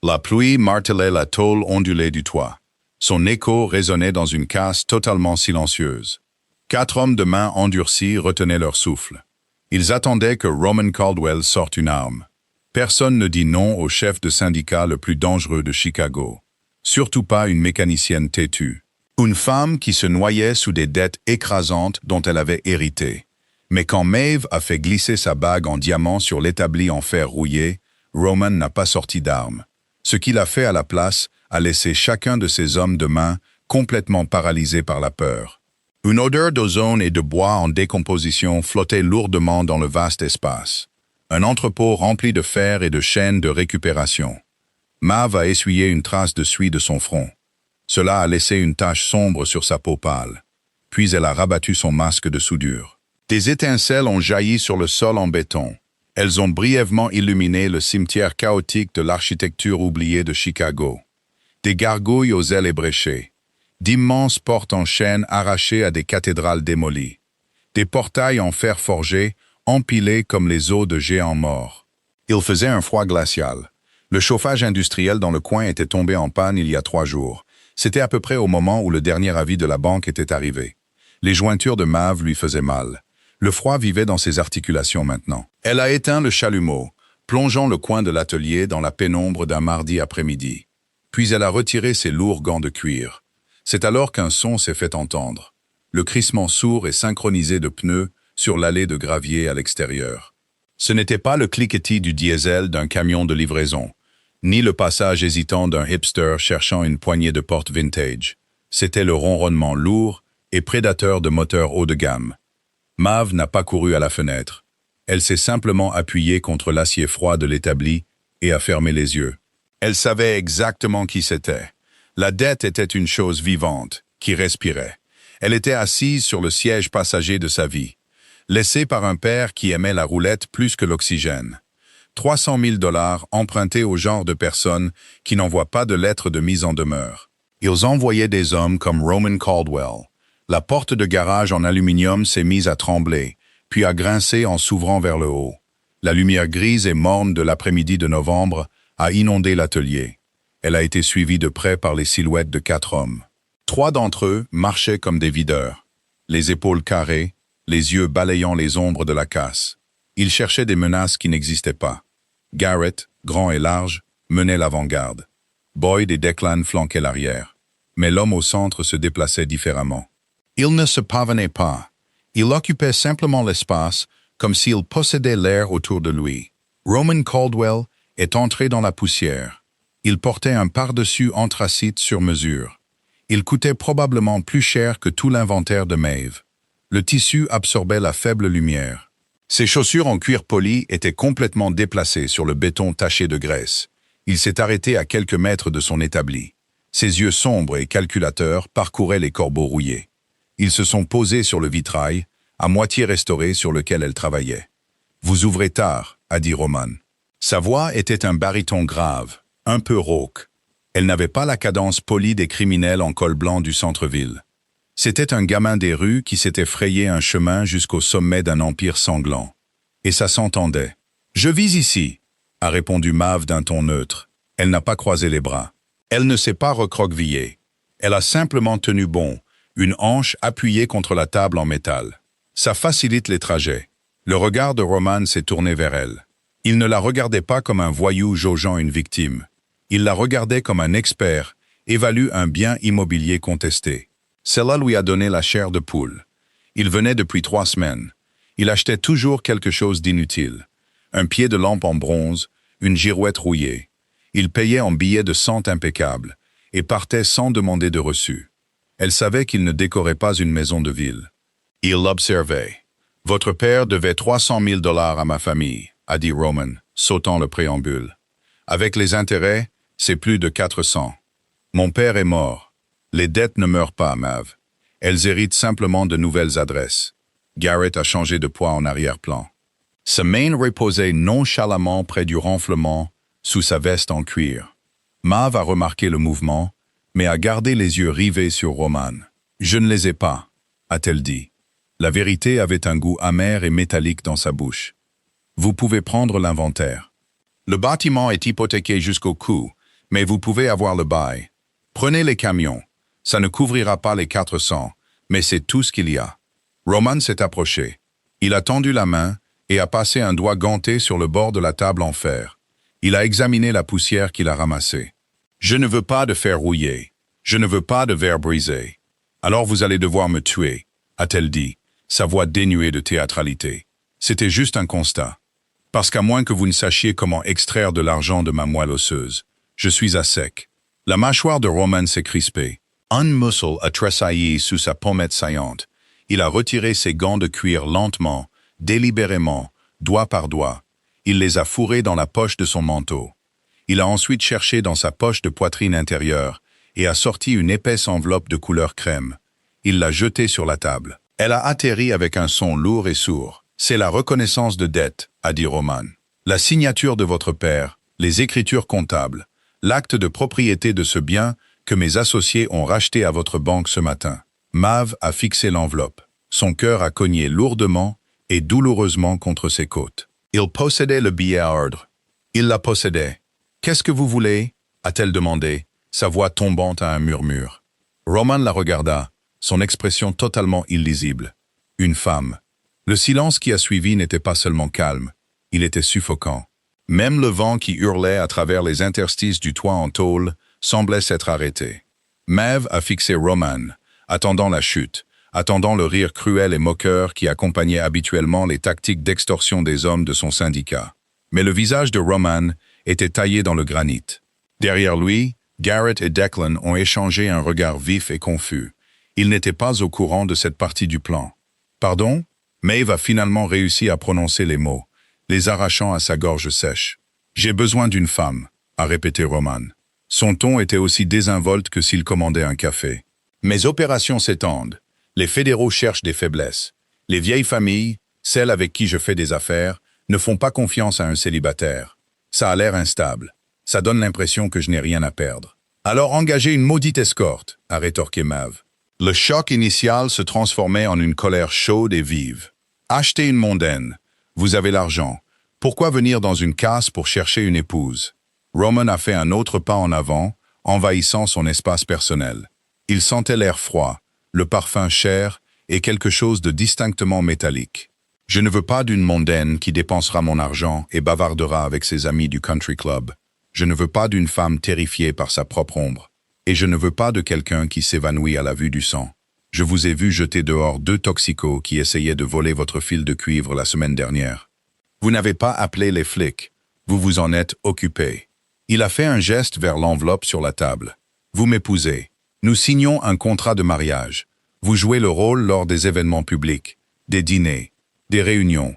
La pluie martelait la tôle ondulée du toit. Son écho résonnait dans une casse totalement silencieuse. 4 hommes de main endurcies retenaient leur souffle. Ils attendaient que Roman Caldwell sorte une arme. Personne ne dit non au chef de syndicat le plus dangereux de Chicago. Surtout pas une mécanicienne têtue. Une femme qui se noyait sous des dettes écrasantes dont elle avait hérité. Mais quand Maeve a fait glisser sa bague en diamant sur l'établi en fer rouillé, Roman n'a pas sorti d'arme. Ce qu'il a fait à la place a laissé chacun de ses hommes de main complètement paralysés par la peur. Une odeur d'ozone et de bois en décomposition flottait lourdement dans le vaste espace. Un entrepôt rempli de fer et de chaînes de récupération. Maeve a essuyé une trace de suie de son front. Cela a laissé une tache sombre sur sa peau pâle. Puis elle a rabattu son masque de soudure. Des étincelles ont jailli sur le sol en béton. Elles ont brièvement illuminé le cimetière chaotique de l'architecture oubliée de Chicago. Des gargouilles aux ailes ébréchées. D'immenses portes en chêne arrachées à des cathédrales démolies. Des portails en fer forgé, empilés comme les os de géants morts. Il faisait un froid glacial. Le chauffage industriel dans le coin était tombé en panne il y a 3 jours. C'était à peu près au moment où le dernier avis de la banque était arrivé. Les jointures de Maeve lui faisaient mal. Le froid vivait dans ses articulations maintenant. Elle a éteint le chalumeau, plongeant le coin de l'atelier dans la pénombre d'un mardi après-midi. Puis elle a retiré ses lourds gants de cuir. C'est alors qu'un son s'est fait entendre. Le crissement sourd et synchronisé de pneus sur l'allée de gravier à l'extérieur. Ce n'était pas le cliquetis du diesel d'un camion de livraison, ni le passage hésitant d'un hipster cherchant une poignée de porte vintage. C'était le ronronnement lourd et prédateur de moteurs haut de gamme. Maeve n'a pas couru à la fenêtre. Elle s'est simplement appuyée contre l'acier froid de l'établi et a fermé les yeux. Elle savait exactement qui c'était. La dette était une chose vivante, qui respirait. Elle était assise sur le siège passager de sa vie, laissée par un père qui aimait la roulette plus que l'oxygène. 300 000 $ empruntés au genre de personnes qui n'envoient pas de lettres de mise en demeure. Ils envoyaient des hommes comme Roman Caldwell. La porte de garage en aluminium s'est mise à trembler, puis à grincer en s'ouvrant vers le haut. La lumière grise et morne de l'après-midi de novembre a inondé l'atelier. Elle a été suivie de près par les silhouettes de 4 hommes. 3 d'entre eux marchaient comme des videurs, les épaules carrées, les yeux balayant les ombres de la casse. Ils cherchaient des menaces qui n'existaient pas. Garrett, grand et large, menait l'avant-garde. Boyd et Declan flanquaient l'arrière. Mais l'homme au centre se déplaçait différemment. Il ne se pavanait pas. Il occupait simplement l'espace, comme s'il possédait l'air autour de lui. Roman Caldwell est entré dans la poussière. Il portait un pardessus anthracite sur mesure. Il coûtait probablement plus cher que tout l'inventaire de Maeve. Le tissu absorbait la faible lumière. Ses chaussures en cuir poli étaient complètement déplacées sur le béton taché de graisse. Il s'est arrêté à quelques mètres de son établi. Ses yeux sombres et calculateurs parcouraient les corbeaux rouillés. Ils se sont posés sur le vitrail, à moitié restauré sur lequel elle travaillait. « Vous ouvrez tard », a dit Roman. Sa voix était un baryton grave, un peu rauque. Elle n'avait pas la cadence polie des criminels en col blanc du centre-ville. C'était un gamin des rues qui s'était frayé un chemin jusqu'au sommet d'un empire sanglant. Et ça s'entendait. « Je vis ici », a répondu Maeve d'un ton neutre. Elle n'a pas croisé les bras. Elle ne s'est pas recroquevillée. Elle a simplement tenu bon, une hanche appuyée contre la table en métal. Ça facilite les trajets. Le regard de Roman s'est tourné vers elle. Il ne la regardait pas comme un voyou jaugeant une victime. Il la regardait comme un expert, évalue un bien immobilier contesté. Cela lui a donné la chair de poule. Il venait depuis 3 semaines. Il achetait toujours quelque chose d'inutile. Un pied de lampe en bronze, une girouette rouillée. Il payait en billets de cent impeccables et partait sans demander de reçu. Elle savait qu'il ne décorait pas une maison de ville. Il l'observait. « Votre père devait 300 000 $ à ma famille », a dit Roman, sautant le préambule. « Avec les intérêts, c'est plus de 400. Mon père est mort. Les dettes ne meurent pas, Maeve. Elles héritent simplement de nouvelles adresses. » Garrett a changé de poids en arrière-plan. Sa main reposait nonchalamment près du renflement, sous sa veste en cuir. Maeve a remarqué le mouvement, mais a gardé les yeux rivés sur Roman. « Je ne les ai pas », a-t-elle dit. La vérité avait un goût amer et métallique dans sa bouche. « Vous pouvez prendre l'inventaire. Le bâtiment est hypothéqué jusqu'au cou, mais vous pouvez avoir le bail. Prenez les camions. Ça ne couvrira pas les 400, mais c'est tout ce qu'il y a. Roman s'est approché. Il a tendu la main et a passé un doigt ganté sur le bord de la table en fer. Il a examiné la poussière qu'il a ramassée. « Je ne veux pas de fer rouillé. Je ne veux pas de verre brisé. Alors vous allez devoir me tuer, a-t-elle dit, sa voix dénuée de théâtralité. C'était juste un constat. Parce qu'à moins que vous ne sachiez comment extraire de l'argent de ma moelle osseuse, je suis à sec. » La mâchoire de Roman s'est crispée. Un muscle a tressailli sous sa pommette saillante. Il a retiré ses gants de cuir lentement, délibérément, doigt par doigt. Il les a fourrés dans la poche de son manteau. Il a ensuite cherché dans sa poche de poitrine intérieure et a sorti une épaisse enveloppe de couleur crème. Il l'a jetée sur la table. Elle a atterri avec un son lourd et sourd. « C'est la reconnaissance de dette », a dit Roman. « La signature de votre père, les écritures comptables, l'acte de propriété de ce bien que mes associés ont racheté à votre banque ce matin. » Mav a fixé l'enveloppe. Son cœur a cogné lourdement et douloureusement contre ses côtes. Il possédait le billet à ordre. Il la possédait. « Qu'est-ce que vous voulez » a-t-elle demandé, sa voix tombante à un murmure. Roman la regarda, son expression totalement illisible. Une femme. Le silence qui a suivi n'était pas seulement calme, il était suffocant. Même le vent qui hurlait à travers les interstices du toit en tôle semblait s'être arrêté. Mav a fixé Roman, attendant la chute, attendant le rire cruel et moqueur qui accompagnait habituellement les tactiques d'extorsion des hommes de son syndicat. Mais le visage de Roman était taillé dans le granit. Derrière lui, Garrett et Declan ont échangé un regard vif et confus. Ils n'étaient pas au courant de cette partie du plan. « Pardon ?» Maeve a finalement réussi à prononcer les mots, les arrachant à sa gorge sèche. « J'ai besoin d'une femme », a répété Roman. Son ton était aussi désinvolte que s'il commandait un café. « Mes opérations s'étendent. Les fédéraux cherchent des faiblesses. Les vieilles familles, celles avec qui je fais des affaires, ne font pas confiance à un célibataire. Ça a l'air instable. Ça donne l'impression que je n'ai rien à perdre. »« Alors engagez une maudite escorte », a rétorqué Mav. Le choc initial se transformait en une colère chaude et vive. « Achetez une mondaine. Vous avez l'argent. Pourquoi venir dans une casse pour chercher une épouse ?» Roman a fait un autre pas en avant, envahissant son espace personnel. Il sentait l'air froid, le parfum cher et quelque chose de distinctement métallique. « Je ne veux pas d'une mondaine qui dépensera mon argent et bavardera avec ses amis du country club. Je ne veux pas d'une femme terrifiée par sa propre ombre. Et je ne veux pas de quelqu'un qui s'évanouit à la vue du sang. Je vous ai vu jeter dehors 2 toxicos qui essayaient de voler votre fil de cuivre la semaine dernière. Vous n'avez pas appelé les flics. Vous vous en êtes occupé. » Il a fait un geste vers l'enveloppe sur la table. « Vous m'épousez. Nous signons un contrat de mariage. Vous jouez le rôle lors des événements publics, des dîners, des réunions.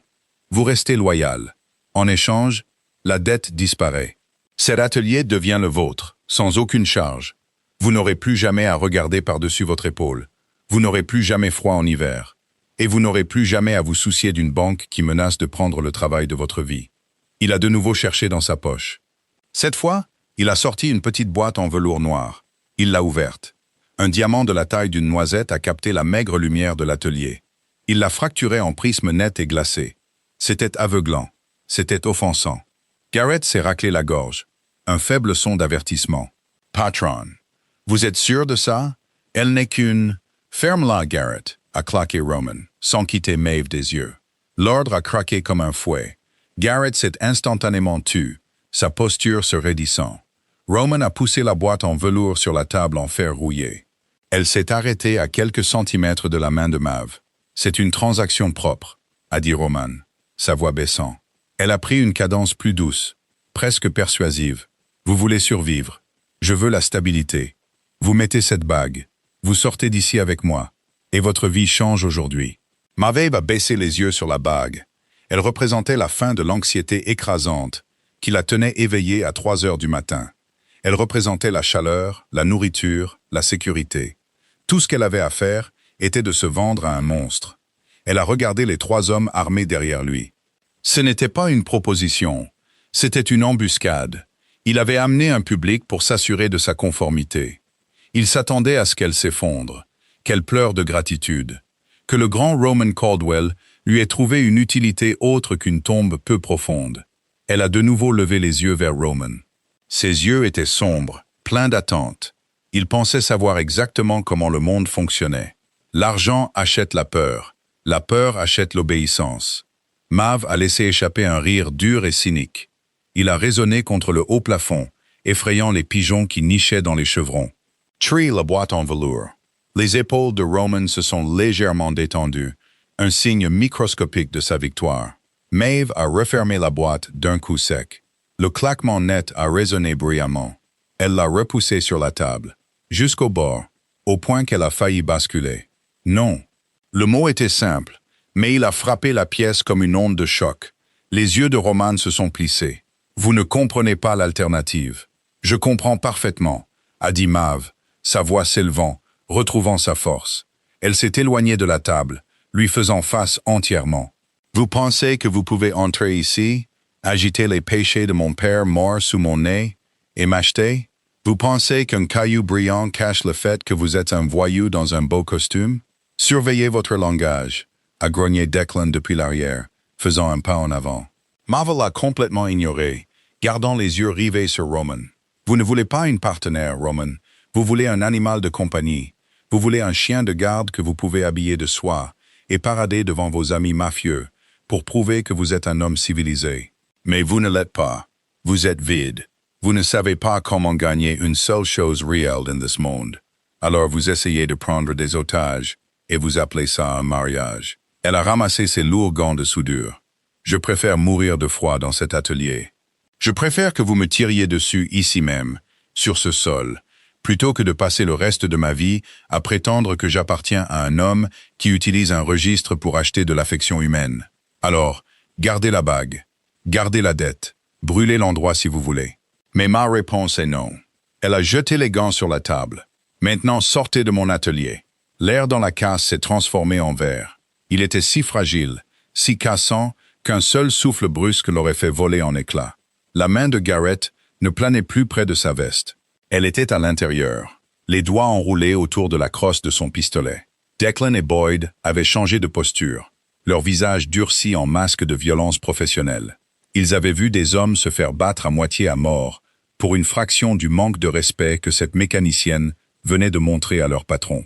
Vous restez loyal. En échange, la dette disparaît. Cet atelier devient le vôtre, sans aucune charge. Vous n'aurez plus jamais à regarder par-dessus votre épaule. Vous n'aurez plus jamais froid en hiver. Et vous n'aurez plus jamais à vous soucier d'une banque qui menace de prendre le travail de votre vie. » Il a de nouveau cherché dans sa poche. Cette fois, il a sorti une petite boîte en velours noir. Il l'a ouverte. Un diamant de la taille d'une noisette a capté la maigre lumière de l'atelier. Il l'a fracturé en prismes nets et glacés. C'était aveuglant. C'était offensant. Garrett s'est raclé la gorge. Un faible son d'avertissement. « Patron. Vous êtes sûr de ça? Elle n'est qu'une... » « Ferme-la, Garrett, » a claqué Roman, sans quitter Maeve des yeux. L'ordre a craqué comme un fouet. Garrett s'est instantanément tu, sa posture se raidissant. Roman a poussé la boîte en velours sur la table en fer rouillé. Elle s'est arrêtée à quelques centimètres de la main de Maeve. « C'est une transaction propre, » a dit Roman, sa voix baissant. Elle a pris une cadence plus douce, presque persuasive. « Vous voulez survivre. Je veux la stabilité. Vous mettez cette bague. Vous sortez d'ici avec moi, et votre vie change aujourd'hui. » Maeve a baissé les yeux sur la bague. Elle représentait la fin de l'anxiété écrasante qui la tenait éveillée à 3 heures du matin. Elle représentait la chaleur, la nourriture, la sécurité. Tout ce qu'elle avait à faire était de se vendre à un monstre. Elle a regardé les 3 hommes armés derrière lui. Ce n'était pas une proposition, c'était une embuscade. Il avait amené un public pour s'assurer de sa conformité. Il s'attendait à ce qu'elle s'effondre, qu'elle pleure de gratitude, que le grand Roman Caldwell lui ait trouvé une utilité autre qu'une tombe peu profonde. Elle a de nouveau levé les yeux vers Roman. Ses yeux étaient sombres, pleins d'attente. Il pensait savoir exactement comment le monde fonctionnait. L'argent achète la peur achète l'obéissance. Mav a laissé échapper un rire dur et cynique. Il a résonné contre le haut plafond, effrayant les pigeons qui nichaient dans les chevrons. Trie la boîte en velours. Les épaules de Roman se sont légèrement détendues, un signe microscopique de sa victoire. Maeve a refermé la boîte d'un coup sec. Le claquement net a résonné bruyamment. Elle l'a repoussé sur la table, jusqu'au bord, au point qu'elle a failli basculer. Non. Le mot était simple, mais il a frappé la pièce comme une onde de choc. Les yeux de Roman se sont plissés. Vous ne comprenez pas l'alternative. Je comprends parfaitement, a dit Maeve, sa voix s'élevant, retrouvant sa force. Elle s'est éloignée de la table, lui faisant face entièrement. Vous pensez que vous pouvez entrer ici, agiter les péchés de mon père mort sous mon nez, et m'acheter? Vous pensez qu'un caillou brillant cache le fait que vous êtes un voyou dans un beau costume? Surveillez votre langage, a grogné Declan depuis l'arrière, faisant un pas en avant. Maeve l'a complètement ignoré, gardant les yeux rivés sur Roman. Vous ne voulez pas une partenaire, Roman. Vous voulez un animal de compagnie. Vous voulez un chien de garde que vous pouvez habiller de soie et parader devant vos amis mafieux pour prouver que vous êtes un homme civilisé. Mais vous ne l'êtes pas. Vous êtes vide. Vous ne savez pas comment gagner une seule chose réelle dans ce monde. Alors vous essayez de prendre des otages et vous appelez ça un mariage. Elle a ramassé ses lourds gants de soudure. Je préfère mourir de froid dans cet atelier. Je préfère que vous me tiriez dessus ici même, sur ce sol, plutôt que de passer le reste de ma vie à prétendre que j'appartiens à un homme qui utilise un registre pour acheter de l'affection humaine. Alors, gardez la bague, gardez la dette, brûlez l'endroit si vous voulez. Mais ma réponse est non. Elle a jeté les gants sur la table. Maintenant, sortez de mon atelier. L'air dans la casse s'est transformé en verre. Il était si fragile, si cassant, qu'un seul souffle brusque l'aurait fait voler en éclats. La main de Garrett ne planait plus près de sa veste. Elle était à l'intérieur, les doigts enroulés autour de la crosse de son pistolet. Declan et Boyd avaient changé de posture, leur visage durci en masque de violence professionnelle. Ils avaient vu des hommes se faire battre à moitié à mort pour une fraction du manque de respect que cette mécanicienne venait de montrer à leur patron.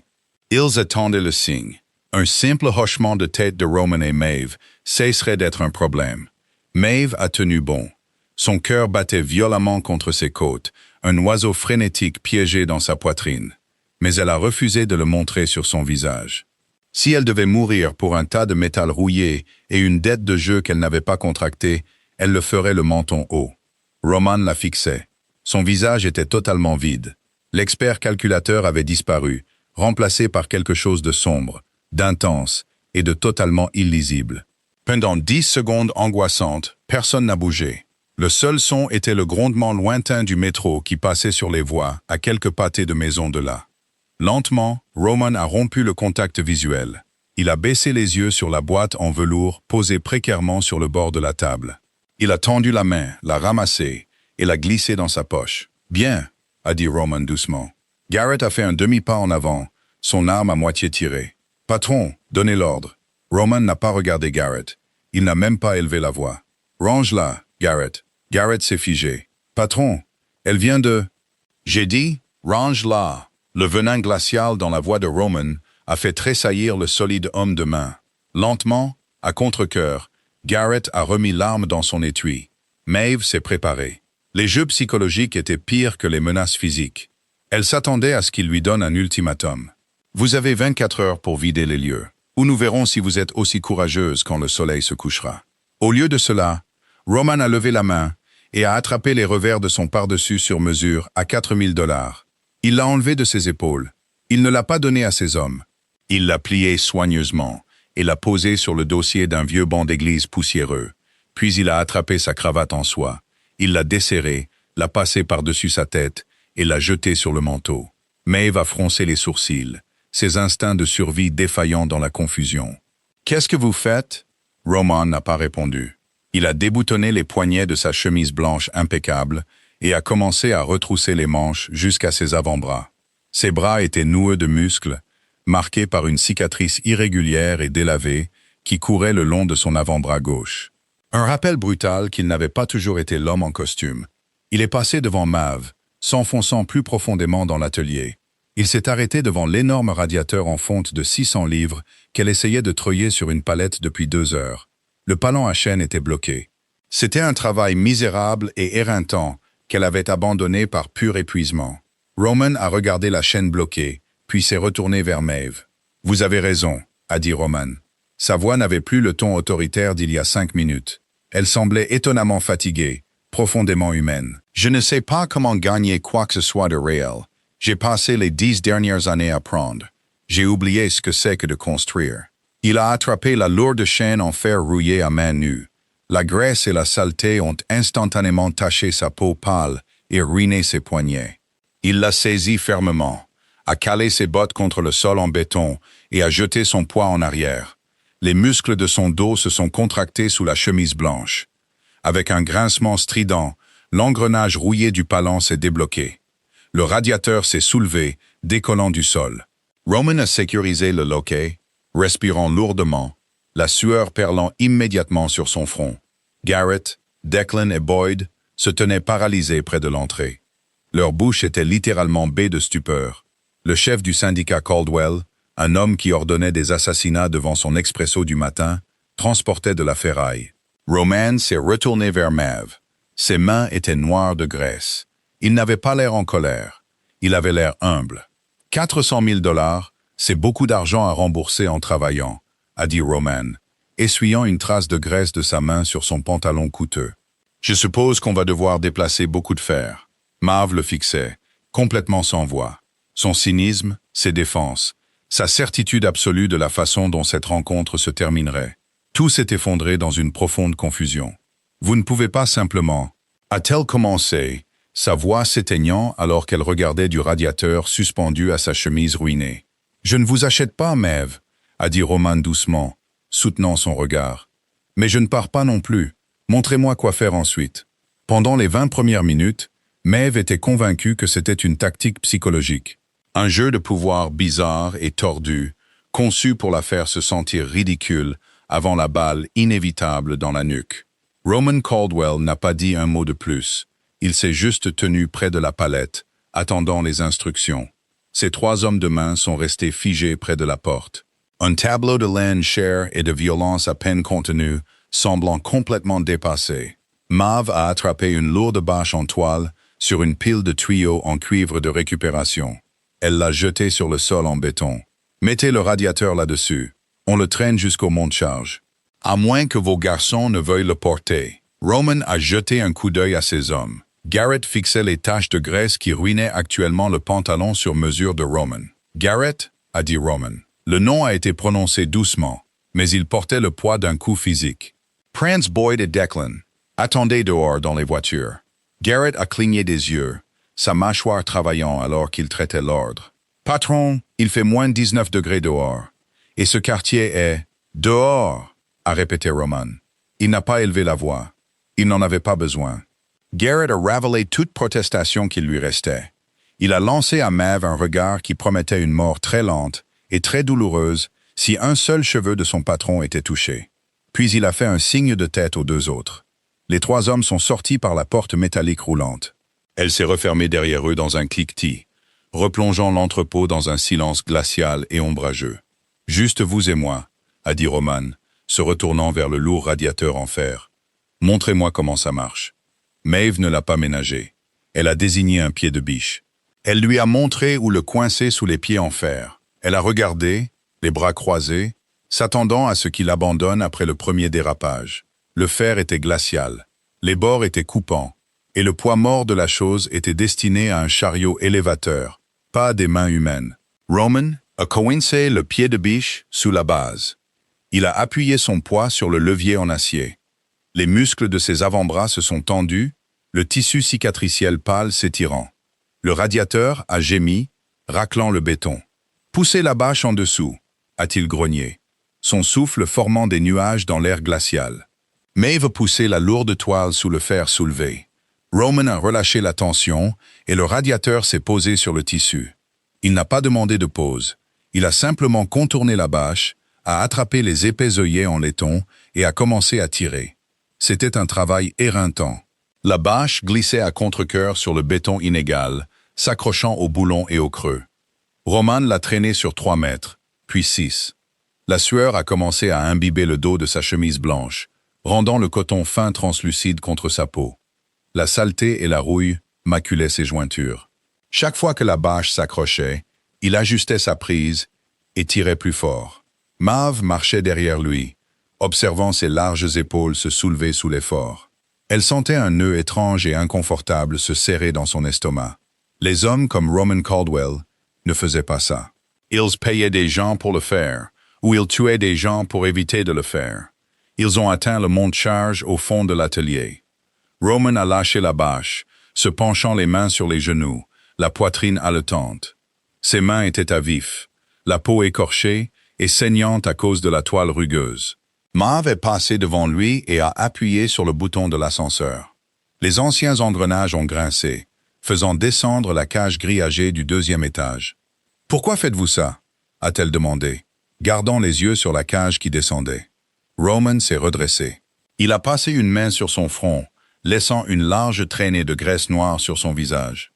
Ils attendaient le signe. Un simple hochement de tête de Roman et Maeve cesserait d'être un problème. Maeve a tenu bon. Son cœur battait violemment contre ses côtes, un oiseau frénétique piégé dans sa poitrine. Mais elle a refusé de le montrer sur son visage. Si elle devait mourir pour un tas de métal rouillé et une dette de jeu qu'elle n'avait pas contractée, elle le ferait le menton haut. Roman la fixait. Son visage était totalement vide. L'expert calculateur avait disparu, remplacé par quelque chose de sombre, d'intense et de totalement illisible. Pendant 10 secondes angoissantes, personne n'a bougé. Le seul son était le grondement lointain du métro qui passait sur les voies à quelques pâtés de maison de là. Lentement, Roman a rompu le contact visuel. Il a baissé les yeux sur la boîte en velours posée précairement sur le bord de la table. Il a tendu la main, l'a ramassée et l'a glissée dans sa poche. « Bien », a dit Roman doucement. Garrett a fait un demi-pas en avant, son arme à moitié tirée. « Patron, donnez l'ordre. » Roman n'a pas regardé Garrett. Il n'a même pas élevé la voix. « Range-la, Garrett. » Garrett s'est figé. « Patron, elle vient de... » J'ai dit « Range-la ». Le venin glacial dans la voix de Roman a fait tressaillir le solide homme de main. Lentement, à contre-cœur, Garrett a remis l'arme dans son étui. Maeve s'est préparée. Les jeux psychologiques étaient pires que les menaces physiques. Elle s'attendait à ce qu'il lui donne un ultimatum. « Vous avez 24 heures pour vider les lieux, ou nous verrons si vous êtes aussi courageuse quand le soleil se couchera. » Au lieu de cela, Roman a levé la main et a attrapé les revers de son pardessus sur mesure à 4 000 $. Il l'a enlevé de ses épaules. Il ne l'a pas donné à ses hommes. Il l'a plié soigneusement et l'a posé sur le dossier d'un vieux banc d'église poussiéreux. Puis il a attrapé sa cravate en soie. Il l'a desserrée, l'a passée par-dessus sa tête et l'a jetée sur le manteau. Maeve a froncé les sourcils, ses instincts de survie défaillant dans la confusion. « Qu'est-ce que vous faites ?» Roman n'a pas répondu. Il a déboutonné les poignets de sa chemise blanche impeccable et a commencé à retrousser les manches jusqu'à ses avant-bras. Ses bras étaient noueux de muscles, marqués par une cicatrice irrégulière et délavée qui courait le long de son avant-bras gauche. Un rappel brutal qu'il n'avait pas toujours été l'homme en costume. Il est passé devant Maeve, s'enfonçant plus profondément dans l'atelier. Il s'est arrêté devant l'énorme radiateur en fonte de 600 livres qu'elle essayait de treuiller sur une palette depuis 2 heures. Le palan à chaîne était bloqué. C'était un travail misérable et éreintant qu'elle avait abandonné par pur épuisement. Roman a regardé la chaîne bloquée, puis s'est retourné vers Maeve. « Vous avez raison », a dit Roman. Sa voix n'avait plus le ton autoritaire d'il y a 5 minutes. Elle semblait étonnamment fatiguée, profondément humaine. « Je ne sais pas comment gagner quoi que ce soit de réel. J'ai passé les 10 dernières années à apprendre. J'ai oublié ce que c'est que de construire. » Il a attrapé la lourde chaîne en fer rouillé à main nue. La graisse et la saleté ont instantanément taché sa peau pâle et ruiné ses poignets. Il l'a saisie fermement, a calé ses bottes contre le sol en béton et a jeté son poids en arrière. Les muscles de son dos se sont contractés sous la chemise blanche. Avec un grincement strident, l'engrenage rouillé du palan s'est débloqué. Le radiateur s'est soulevé, décollant du sol. Roman a sécurisé le loquet, respirant lourdement, la sueur perlant immédiatement sur son front. Garrett, Declan et Boyd se tenaient paralysés près de l'entrée. Leur bouche était littéralement bée de stupeur. Le chef du syndicat Caldwell, un homme qui ordonnait des assassinats devant son expresso du matin, transportait de la ferraille. Roman s'est retourné vers Maeve. Ses mains étaient noires de graisse. Il n'avait pas l'air en colère. Il avait l'air humble. 400 000 $, c'est beaucoup d'argent à rembourser en travaillant, a dit Roman, essuyant une trace de graisse de sa main sur son pantalon coûteux. Je suppose qu'on va devoir déplacer beaucoup de fer. Maeve le fixait, complètement sans voix. Son cynisme, ses défenses, sa certitude absolue de la façon dont cette rencontre se terminerait. Tout s'est effondré dans une profonde confusion. Vous ne pouvez pas simplement... A-t-elle commencé, sa voix s'éteignant alors qu'elle regardait du radiateur suspendu à sa chemise ruinée. Je ne vous achète pas, Maeve, a dit Roman doucement, soutenant son regard. Mais je ne pars pas non plus. Montrez-moi quoi faire ensuite. Pendant les 20 premières minutes, Maeve était convaincue que c'était une tactique psychologique. Un jeu de pouvoir bizarre et tordu, conçu pour la faire se sentir ridicule avant la balle inévitable dans la nuque. Roman Caldwell n'a pas dit un mot de plus. Il s'est juste tenu près de la palette, attendant les instructions. Ces 3 hommes de main sont restés figés près de la porte. Un tableau de laine chère et de violence à peine contenue, semblant complètement dépassé. Maeve a attrapé une lourde bâche en toile sur une pile de tuyaux en cuivre de récupération. Elle l'a jetée sur le sol en béton. Mettez le radiateur là-dessus. On le traîne jusqu'au monte-charge. À moins que vos garçons ne veuillent le porter. Roman a jeté un coup d'œil à ses hommes. Garrett fixait les taches de graisse qui ruinaient actuellement le pantalon sur mesure de Roman. Garrett, a dit Roman. Le nom a été prononcé doucement, mais il portait le poids d'un coup physique. Prince Boyd et Declan, attendez dehors dans les voitures. Garrett a cligné des yeux, sa mâchoire travaillant alors qu'il traitait l'ordre. Patron, il fait moins 19 degrés dehors. Et ce quartier est... Dehors, a répété Roman. Il n'a pas élevé la voix. Il n'en avait pas besoin. Garrett a ravalé toute protestation qui lui restait. Il a lancé à Maeve un regard qui promettait une mort très lente et très douloureuse si un seul cheveu de son patron était touché. Puis il a fait un signe de tête aux 2 autres. Les 3 hommes sont sortis par la porte métallique roulante. Elle s'est refermée derrière eux dans un cliquetis, replongeant l'entrepôt dans un silence glacial et ombrageux. « Juste vous et moi », a dit Roman, se retournant vers le lourd radiateur en fer. « Montrez-moi comment ça marche. » Maeve ne l'a pas ménagé. Elle a désigné un pied de biche. Elle lui a montré où le coincer sous les pieds en fer. Elle a regardé, les bras croisés, s'attendant à ce qu'il abandonne après le premier dérapage. Le fer était glacial, les bords étaient coupants, et le poids mort de la chose était destiné à un chariot élévateur, pas à des mains humaines. Roman a coincé le pied de biche sous la base. Il a appuyé son poids sur le levier en acier. Les muscles de ses avant-bras se sont tendus, le tissu cicatriciel pâle s'étirant. Le radiateur a gémi, raclant le béton. « Poussez la bâche en dessous », a-t-il grogné, son souffle formant des nuages dans l'air glacial. Maeve poussait la lourde toile sous le fer soulevé. Roman a relâché la tension et le radiateur s'est posé sur le tissu. Il n'a pas demandé de pause. Il a simplement contourné la bâche, a attrapé les épais œillets en laiton et a commencé à tirer. C'était un travail éreintant. La bâche glissait à contre-cœur sur le béton inégal, s'accrochant au boulon et au creux. Roman l'a traînée sur 3 mètres, puis 6. La sueur a commencé à imbiber le dos de sa chemise blanche, rendant le coton fin translucide contre sa peau. La saleté et la rouille maculaient ses jointures. Chaque fois que la bâche s'accrochait, il ajustait sa prise et tirait plus fort. Maeve marchait derrière lui, observant ses larges épaules se soulever sous l'effort. Elle sentait un nœud étrange et inconfortable se serrer dans son estomac. Les hommes comme Roman Caldwell ne faisaient pas ça. Ils payaient des gens pour le faire, ou ils tuaient des gens pour éviter de le faire. Ils ont atteint le monte-charge au fond de l'atelier. Roman a lâché la bâche, se penchant les mains sur les genoux, la poitrine haletante. Ses mains étaient à vif, la peau écorchée et saignante à cause de la toile rugueuse. Maeve est passé devant lui et a appuyé sur le bouton de l'ascenseur. Les anciens engrenages ont grincé, faisant descendre la cage grillagée du 2e étage. « Pourquoi faites-vous ça » a-t-elle demandé, gardant les yeux sur la cage qui descendait. Roman s'est redressé. Il a passé une main sur son front, laissant une large traînée de graisse noire sur son visage.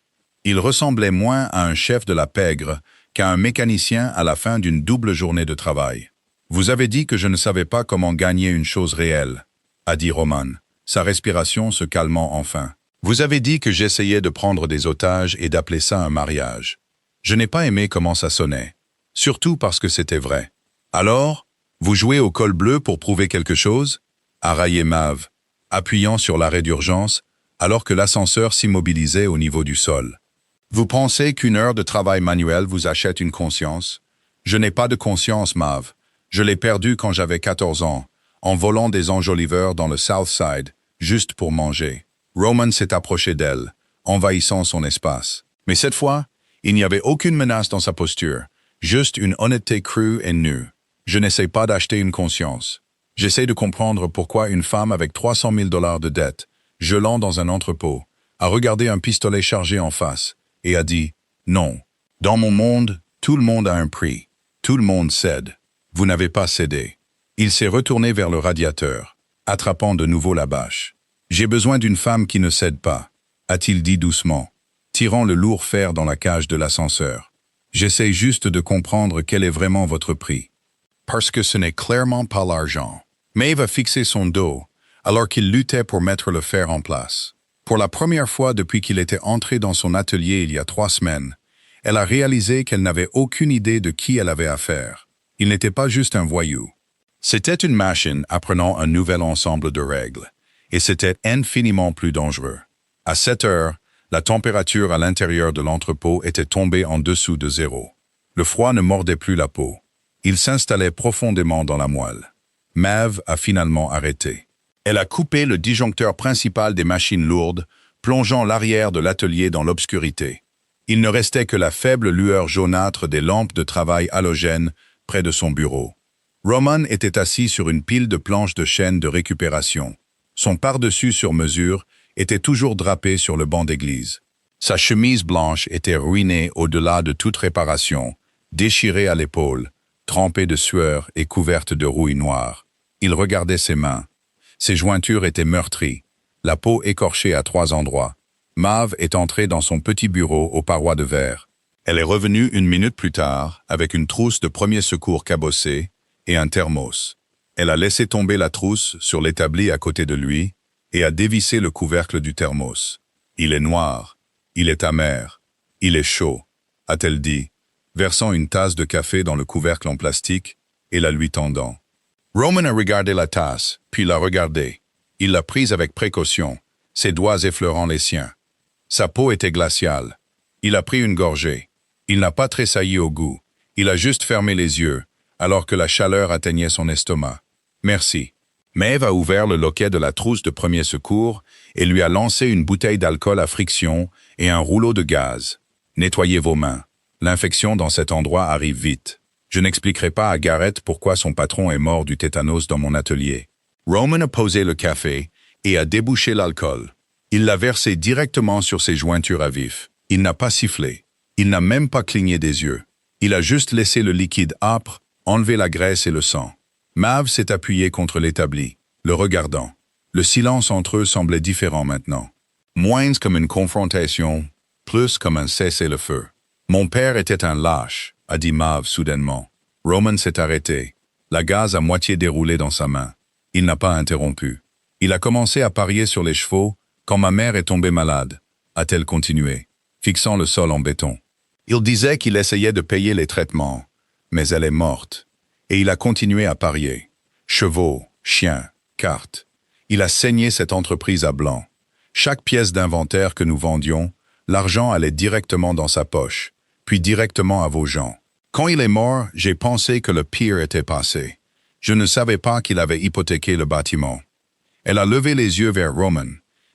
Il ressemblait moins à un chef de la pègre qu'à un mécanicien à la fin d'une double journée de travail. « Vous avez dit que je ne savais pas comment gagner une chose réelle, » a dit Roman, sa respiration se calmant enfin. « Vous avez dit que j'essayais de prendre des otages et d'appeler ça un mariage. Je n'ai pas aimé comment ça sonnait, surtout parce que c'était vrai. Alors, vous jouez au col bleu pour prouver quelque chose ?» a raillé Maeve, appuyant sur l'arrêt d'urgence alors que l'ascenseur s'immobilisait au niveau du sol. « Vous pensez qu'une heure de travail manuel vous achète une conscience? Je n'ai pas de conscience, Maeve. Je l'ai perdue quand j'avais 14 ans, en volant des enjoliveurs dans le South Side, juste pour manger. » Roman s'est approché d'elle, envahissant son espace. Mais cette fois, il n'y avait aucune menace dans sa posture, juste une honnêteté crue et nue. « Je n'essaie pas d'acheter une conscience. J'essaie de comprendre pourquoi une femme avec 300 000 $ de dette, gelant dans un entrepôt, a regardé un pistolet chargé en face et a dit « Non. Dans mon monde, tout le monde a un prix. Tout le monde cède. Vous n'avez pas cédé. » Il s'est retourné vers le radiateur, attrapant de nouveau la bâche. « J'ai besoin d'une femme qui ne cède pas, » a-t-il dit doucement, tirant le lourd fer dans la cage de l'ascenseur. « J'essaie juste de comprendre quel est vraiment votre prix. Parce que ce n'est clairement pas l'argent. » Maeve a fixé son dos, alors qu'il luttait pour mettre le fer en place. Pour la première fois depuis qu'il était entré dans son atelier il y a 3 semaines, elle a réalisé qu'elle n'avait aucune idée de qui elle avait affaire. Il n'était pas juste un voyou. C'était une machine apprenant un nouvel ensemble de règles, et c'était infiniment plus dangereux. À 7 heures, la température à l'intérieur de l'entrepôt était tombée en dessous de 0. Le froid ne mordait plus la peau. Il s'installait profondément dans la moelle. Maeve a finalement arrêté. Elle a coupé le disjoncteur principal des machines lourdes, plongeant l'arrière de l'atelier dans l'obscurité. Il ne restait que la faible lueur jaunâtre des lampes de travail halogènes près de son bureau. Roman était assis sur une pile de planches de chêne de récupération. Son pardessus sur mesure était toujours drapé sur le banc d'église. Sa chemise blanche était ruinée au-delà de toute réparation, déchirée à l'épaule, trempée de sueur et couverte de rouille noire. Il regardait ses mains. Ses jointures étaient meurtries, la peau écorchée à 3 endroits. Maeve est entrée dans son petit bureau aux parois de verre. Elle est revenue 1 minute plus tard avec une trousse de premier secours cabossée et un thermos. Elle a laissé tomber la trousse sur l'établi à côté de lui et a dévissé le couvercle du thermos. « Il est noir, il est amer, il est chaud », a-t-elle dit, versant une tasse de café dans le couvercle en plastique et la lui tendant. Roman a regardé la tasse, puis l'a regardée. Il l'a prise avec précaution, ses doigts effleurant les siens. Sa peau était glaciale. Il a pris une gorgée. Il n'a pas tressailli au goût. Il a juste fermé les yeux, alors que la chaleur atteignait son estomac. « Merci. » Maeve a ouvert le loquet de la trousse de premier secours et lui a lancé une bouteille d'alcool à friction et un rouleau de gaz. « Nettoyez vos mains. L'infection dans cet endroit arrive vite. Je n'expliquerai pas à Garrett pourquoi son patron est mort du tétanos dans mon atelier. » Roman a posé le café et a débouché l'alcool. Il l'a versé directement sur ses jointures à vif. Il n'a pas sifflé. Il n'a même pas cligné des yeux. Il a juste laissé le liquide âpre enlever la graisse et le sang. Maeve s'est appuyée contre l'établi, le regardant. Le silence entre eux semblait différent maintenant. Moins comme une confrontation, plus comme un cessez-le-feu. Mon père était un lâche, a dit Maeve soudainement. Roman s'est arrêté, la gaze à moitié déroulée dans sa main. Il n'a pas interrompu. Il a commencé à parier sur les chevaux quand ma mère est tombée malade, a-t-elle continué, fixant le sol en béton. Il disait qu'il essayait de payer les traitements, mais elle est morte. Et il a continué à parier. Chevaux, chiens, cartes. Il a saigné cette entreprise à blanc. Chaque pièce d'inventaire que nous vendions, l'argent allait directement dans sa poche, puis directement à vos gens. Quand il est mort, j'ai pensé que le pire était passé. Je ne savais pas qu'il avait hypothéqué le bâtiment. Elle a levé les yeux vers Roman,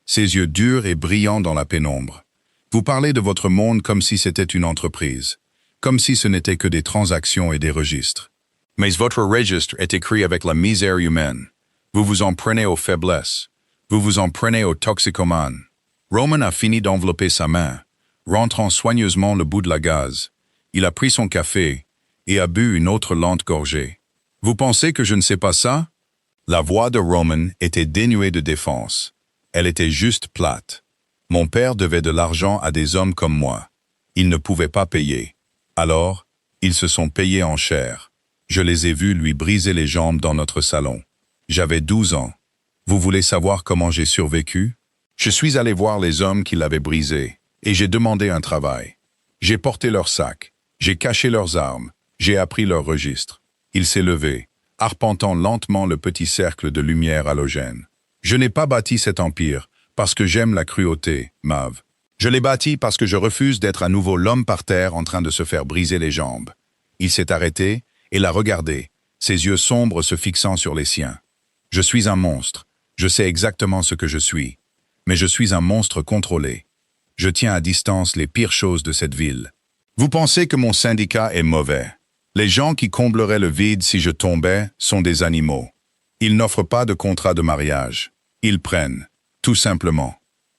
ses yeux durs et brillants dans la pénombre. Vous parlez de votre monde comme si c'était une entreprise, comme si ce n'était que des transactions et des registres. Mais votre registre est écrit avec la misère humaine. Vous vous en prenez aux faiblesses. Vous vous en prenez aux toxicomanes. Roman a fini d'envelopper sa main, rentrant soigneusement le bout de la gaze. Il a pris son café et a bu une autre lente gorgée. Vous pensez que je ne sais pas ça? La voix de Roman était dénuée de défense. Elle était juste plate. Mon père devait de l'argent à des hommes comme moi. Ils ne pouvaient pas payer. Alors, ils se sont payés en chair. Je les ai vus lui briser les jambes dans notre salon. J'avais 12 ans. Vous voulez savoir comment j'ai survécu? Je suis allé voir les hommes qui l'avaient brisé, et j'ai demandé un travail. J'ai porté leurs sacs, j'ai caché leurs armes, j'ai appris leur registre. Il s'est levé, arpentant lentement le petit cercle de lumière halogène. Je n'ai pas bâti cet empire parce que j'aime la cruauté, Maeve. Je l'ai bâti parce que je refuse d'être à nouveau l'homme par terre en train de se faire briser les jambes. Il s'est arrêté et l'a regardé, ses yeux sombres se fixant sur les siens. Je suis un monstre, je sais exactement ce que je suis, mais je suis un monstre contrôlé. Je tiens à distance les pires choses de cette ville. Vous pensez que mon syndicat est mauvais. Les gens qui combleraient le vide si je tombais sont des animaux. Ils n'offrent pas de contrat de mariage. Ils prennent, tout simplement.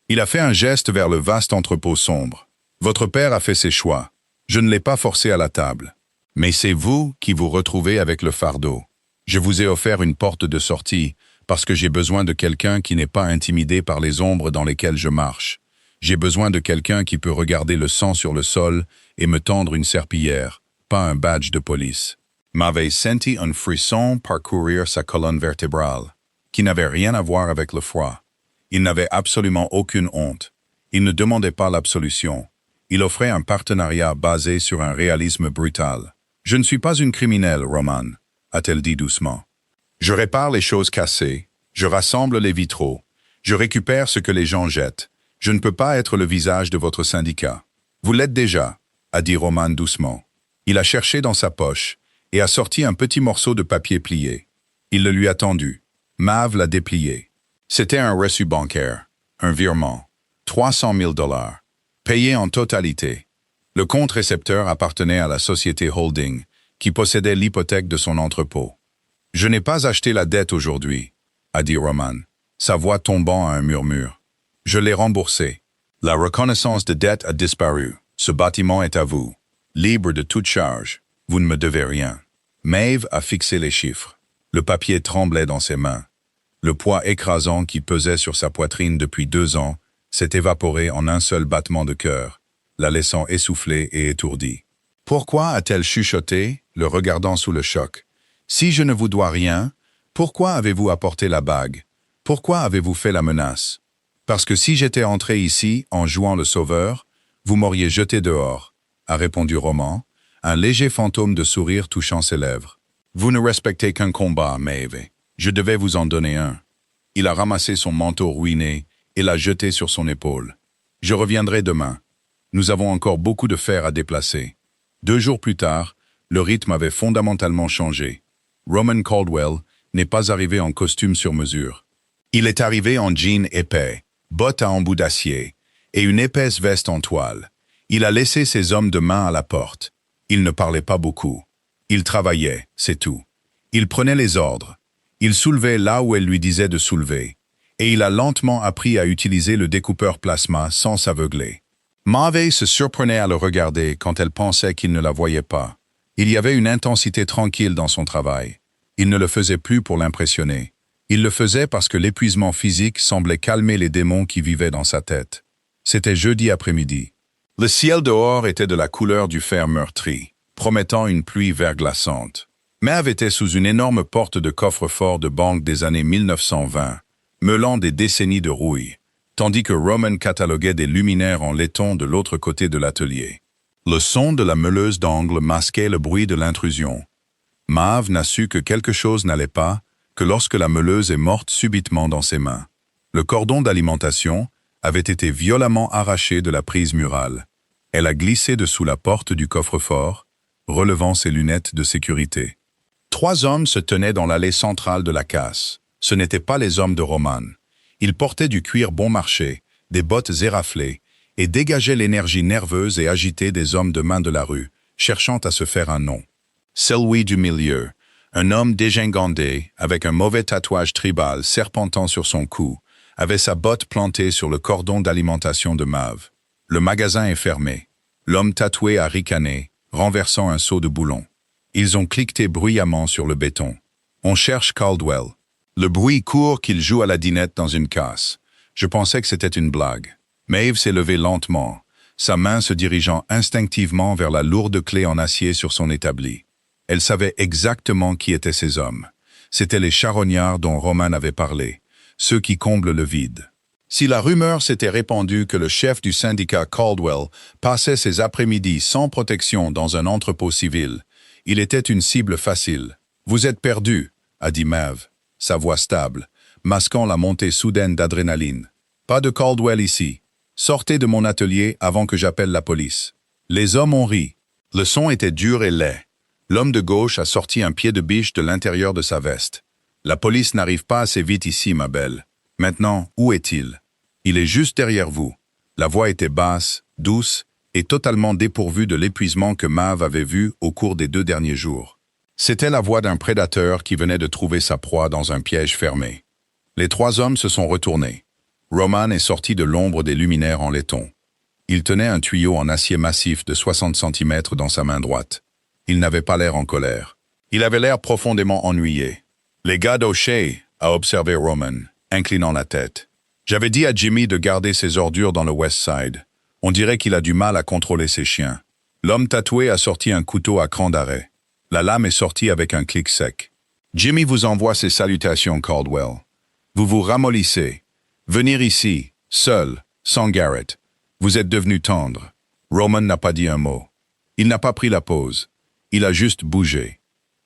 Il a fait un geste vers le vaste entrepôt sombre. Votre père a fait ses choix. Je ne l'ai pas forcé à la table. Mais c'est vous qui vous retrouvez avec le fardeau. Je vous ai offert une porte de sortie parce que j'ai besoin de quelqu'un qui n'est pas intimidé par les ombres dans lesquelles je marche. J'ai besoin de quelqu'un qui peut regarder le sang sur le sol et me tendre une serpillière, pas un badge de police. M'avait senti un frisson parcourir sa colonne vertébrale, qui n'avait rien à voir avec le froid. Il n'avait absolument aucune honte. Il ne demandait pas l'absolution. Il offrait un partenariat basé sur un réalisme brutal. « Je ne suis pas une criminelle, Roman », a-t-elle dit doucement. « Je répare les choses cassées, je rassemble les vitraux, je récupère ce que les gens jettent. Je ne peux pas être le visage de votre syndicat. »« Vous l'êtes déjà », a dit Roman doucement. Il a cherché dans sa poche et a sorti un petit morceau de papier plié. Il le lui a tendu. Maeve l'a déplié. C'était un reçu bancaire, un virement, 300 000 $, payé en totalité. Le compte récepteur appartenait à la société Holding, qui possédait l'hypothèque de son entrepôt. « Je n'ai pas acheté la dette aujourd'hui », a dit Roman, sa voix tombant à un murmure. « Je l'ai remboursé. La reconnaissance de dette a disparu. Ce bâtiment est à vous. Libre de toute charge. Vous ne me devez rien. » Maeve a fixé les chiffres. Le papier tremblait dans ses mains. Le poids écrasant qui pesait sur sa poitrine depuis 2 ans s'est évaporé en un seul battement de cœur, la laissant essoufflée et étourdie. « Pourquoi a-t-elle chuchoté, le regardant sous le choc? Si je ne vous dois rien, pourquoi avez-vous apporté la bague? Pourquoi avez-vous fait la menace? Parce que si j'étais entré ici en jouant le sauveur, vous m'auriez jeté dehors, » a répondu Roman, un léger fantôme de sourire touchant ses lèvres. « Vous ne respectez qu'un combat, Maeve. Je devais vous en donner un. » Il a ramassé son manteau ruiné et l'a jeté sur son épaule. « Je reviendrai demain. Nous avons encore beaucoup de fer à déplacer. » 2 jours plus tard, le rythme avait fondamentalement changé. Roman Caldwell n'est pas arrivé en costume sur mesure. Il est arrivé en jean épais, bottes à embout d'acier et une épaisse veste en toile. Il a laissé ses hommes de main à la porte. Il ne parlait pas beaucoup. Il travaillait, c'est tout. Il prenait les ordres. Il soulevait là où elle lui disait de soulever. Et il a lentement appris à utiliser le découpeur plasma sans s'aveugler. Maeve se surprenait à le regarder quand elle pensait qu'il ne la voyait pas. Il y avait une intensité tranquille dans son travail. Il ne le faisait plus pour l'impressionner. Il le faisait parce que l'épuisement physique semblait calmer les démons qui vivaient dans sa tête. C'était jeudi après-midi. Le ciel dehors était de la couleur du fer meurtri, promettant une pluie verglaçante. Mav était sous une énorme porte de coffre-fort de banque des années 1920, meulant des décennies de rouille, tandis que Roman cataloguait des luminaires en laiton de l'autre côté de l'atelier. Le son de la meuleuse d'angle masquait le bruit de l'intrusion. Mav n'a su que quelque chose n'allait pas que lorsque la meuleuse est morte subitement dans ses mains. Le cordon d'alimentation avait été violemment arraché de la prise murale. Elle a glissé dessous la porte du coffre-fort, relevant ses lunettes de sécurité. 3 hommes se tenaient dans l'allée centrale de la casse. Ce n'étaient pas les hommes de Roman. Ils portaient du cuir bon marché, des bottes éraflées, et dégageaient l'énergie nerveuse et agitée des hommes de main de la rue, cherchant à se faire un nom. Celui du milieu, un homme dégingandé, avec un mauvais tatouage tribal serpentant sur son cou, avait sa botte plantée sur le cordon d'alimentation de Mav. Le magasin est fermé. L'homme tatoué a ricané, renversant un seau de boulon. Ils ont cliqueté bruyamment sur le béton. On cherche Caldwell. Le bruit court qu'il joue à la dinette dans une casse. Je pensais que c'était une blague. Maeve s'est levée lentement, sa main se dirigeant instinctivement vers la lourde clé en acier sur son établi. Elle savait exactement qui étaient ces hommes. C'étaient les charognards dont Roman avait parlé, ceux qui comblent le vide. Si la rumeur s'était répandue que le chef du syndicat Caldwell passait ses après-midi sans protection dans un entrepôt civil, il était une cible facile. « Vous êtes perdu », a dit Mav, sa voix stable, masquant la montée soudaine d'adrénaline. « Pas de Caldwell ici. Sortez de mon atelier avant que j'appelle la police. » Les hommes ont ri. Le son était dur et laid. L'homme de gauche a sorti un pied de biche de l'intérieur de sa veste. « La police n'arrive pas assez vite ici, ma belle. Maintenant, où est-il? » « Il est juste derrière vous. » La voix était basse, douce et totalement dépourvue de l'épuisement que Mav avait vu au cours des 2 derniers jours. C'était la voix d'un prédateur qui venait de trouver sa proie dans un piège fermé. Les 3 hommes se sont retournés. Roman est sorti de l'ombre des luminaires en laiton. Il tenait un tuyau en acier massif de 60 cm dans sa main droite. Il n'avait pas l'air en colère. Il avait l'air profondément ennuyé. « Les gars d'O'Shea » a observé Roman, inclinant la tête. « J'avais dit à Jimmy de garder ses ordures dans le West Side. On dirait qu'il a du mal à contrôler ses chiens. » L'homme tatoué a sorti un couteau à cran d'arrêt. La lame est sortie avec un clic sec. « Jimmy vous envoie ses salutations, Caldwell. Vous vous ramollissez. Venir ici, seul, sans Garrett. Vous êtes devenu tendre. » Roman n'a pas dit un mot. Il n'a pas pris la pause. Il a juste bougé.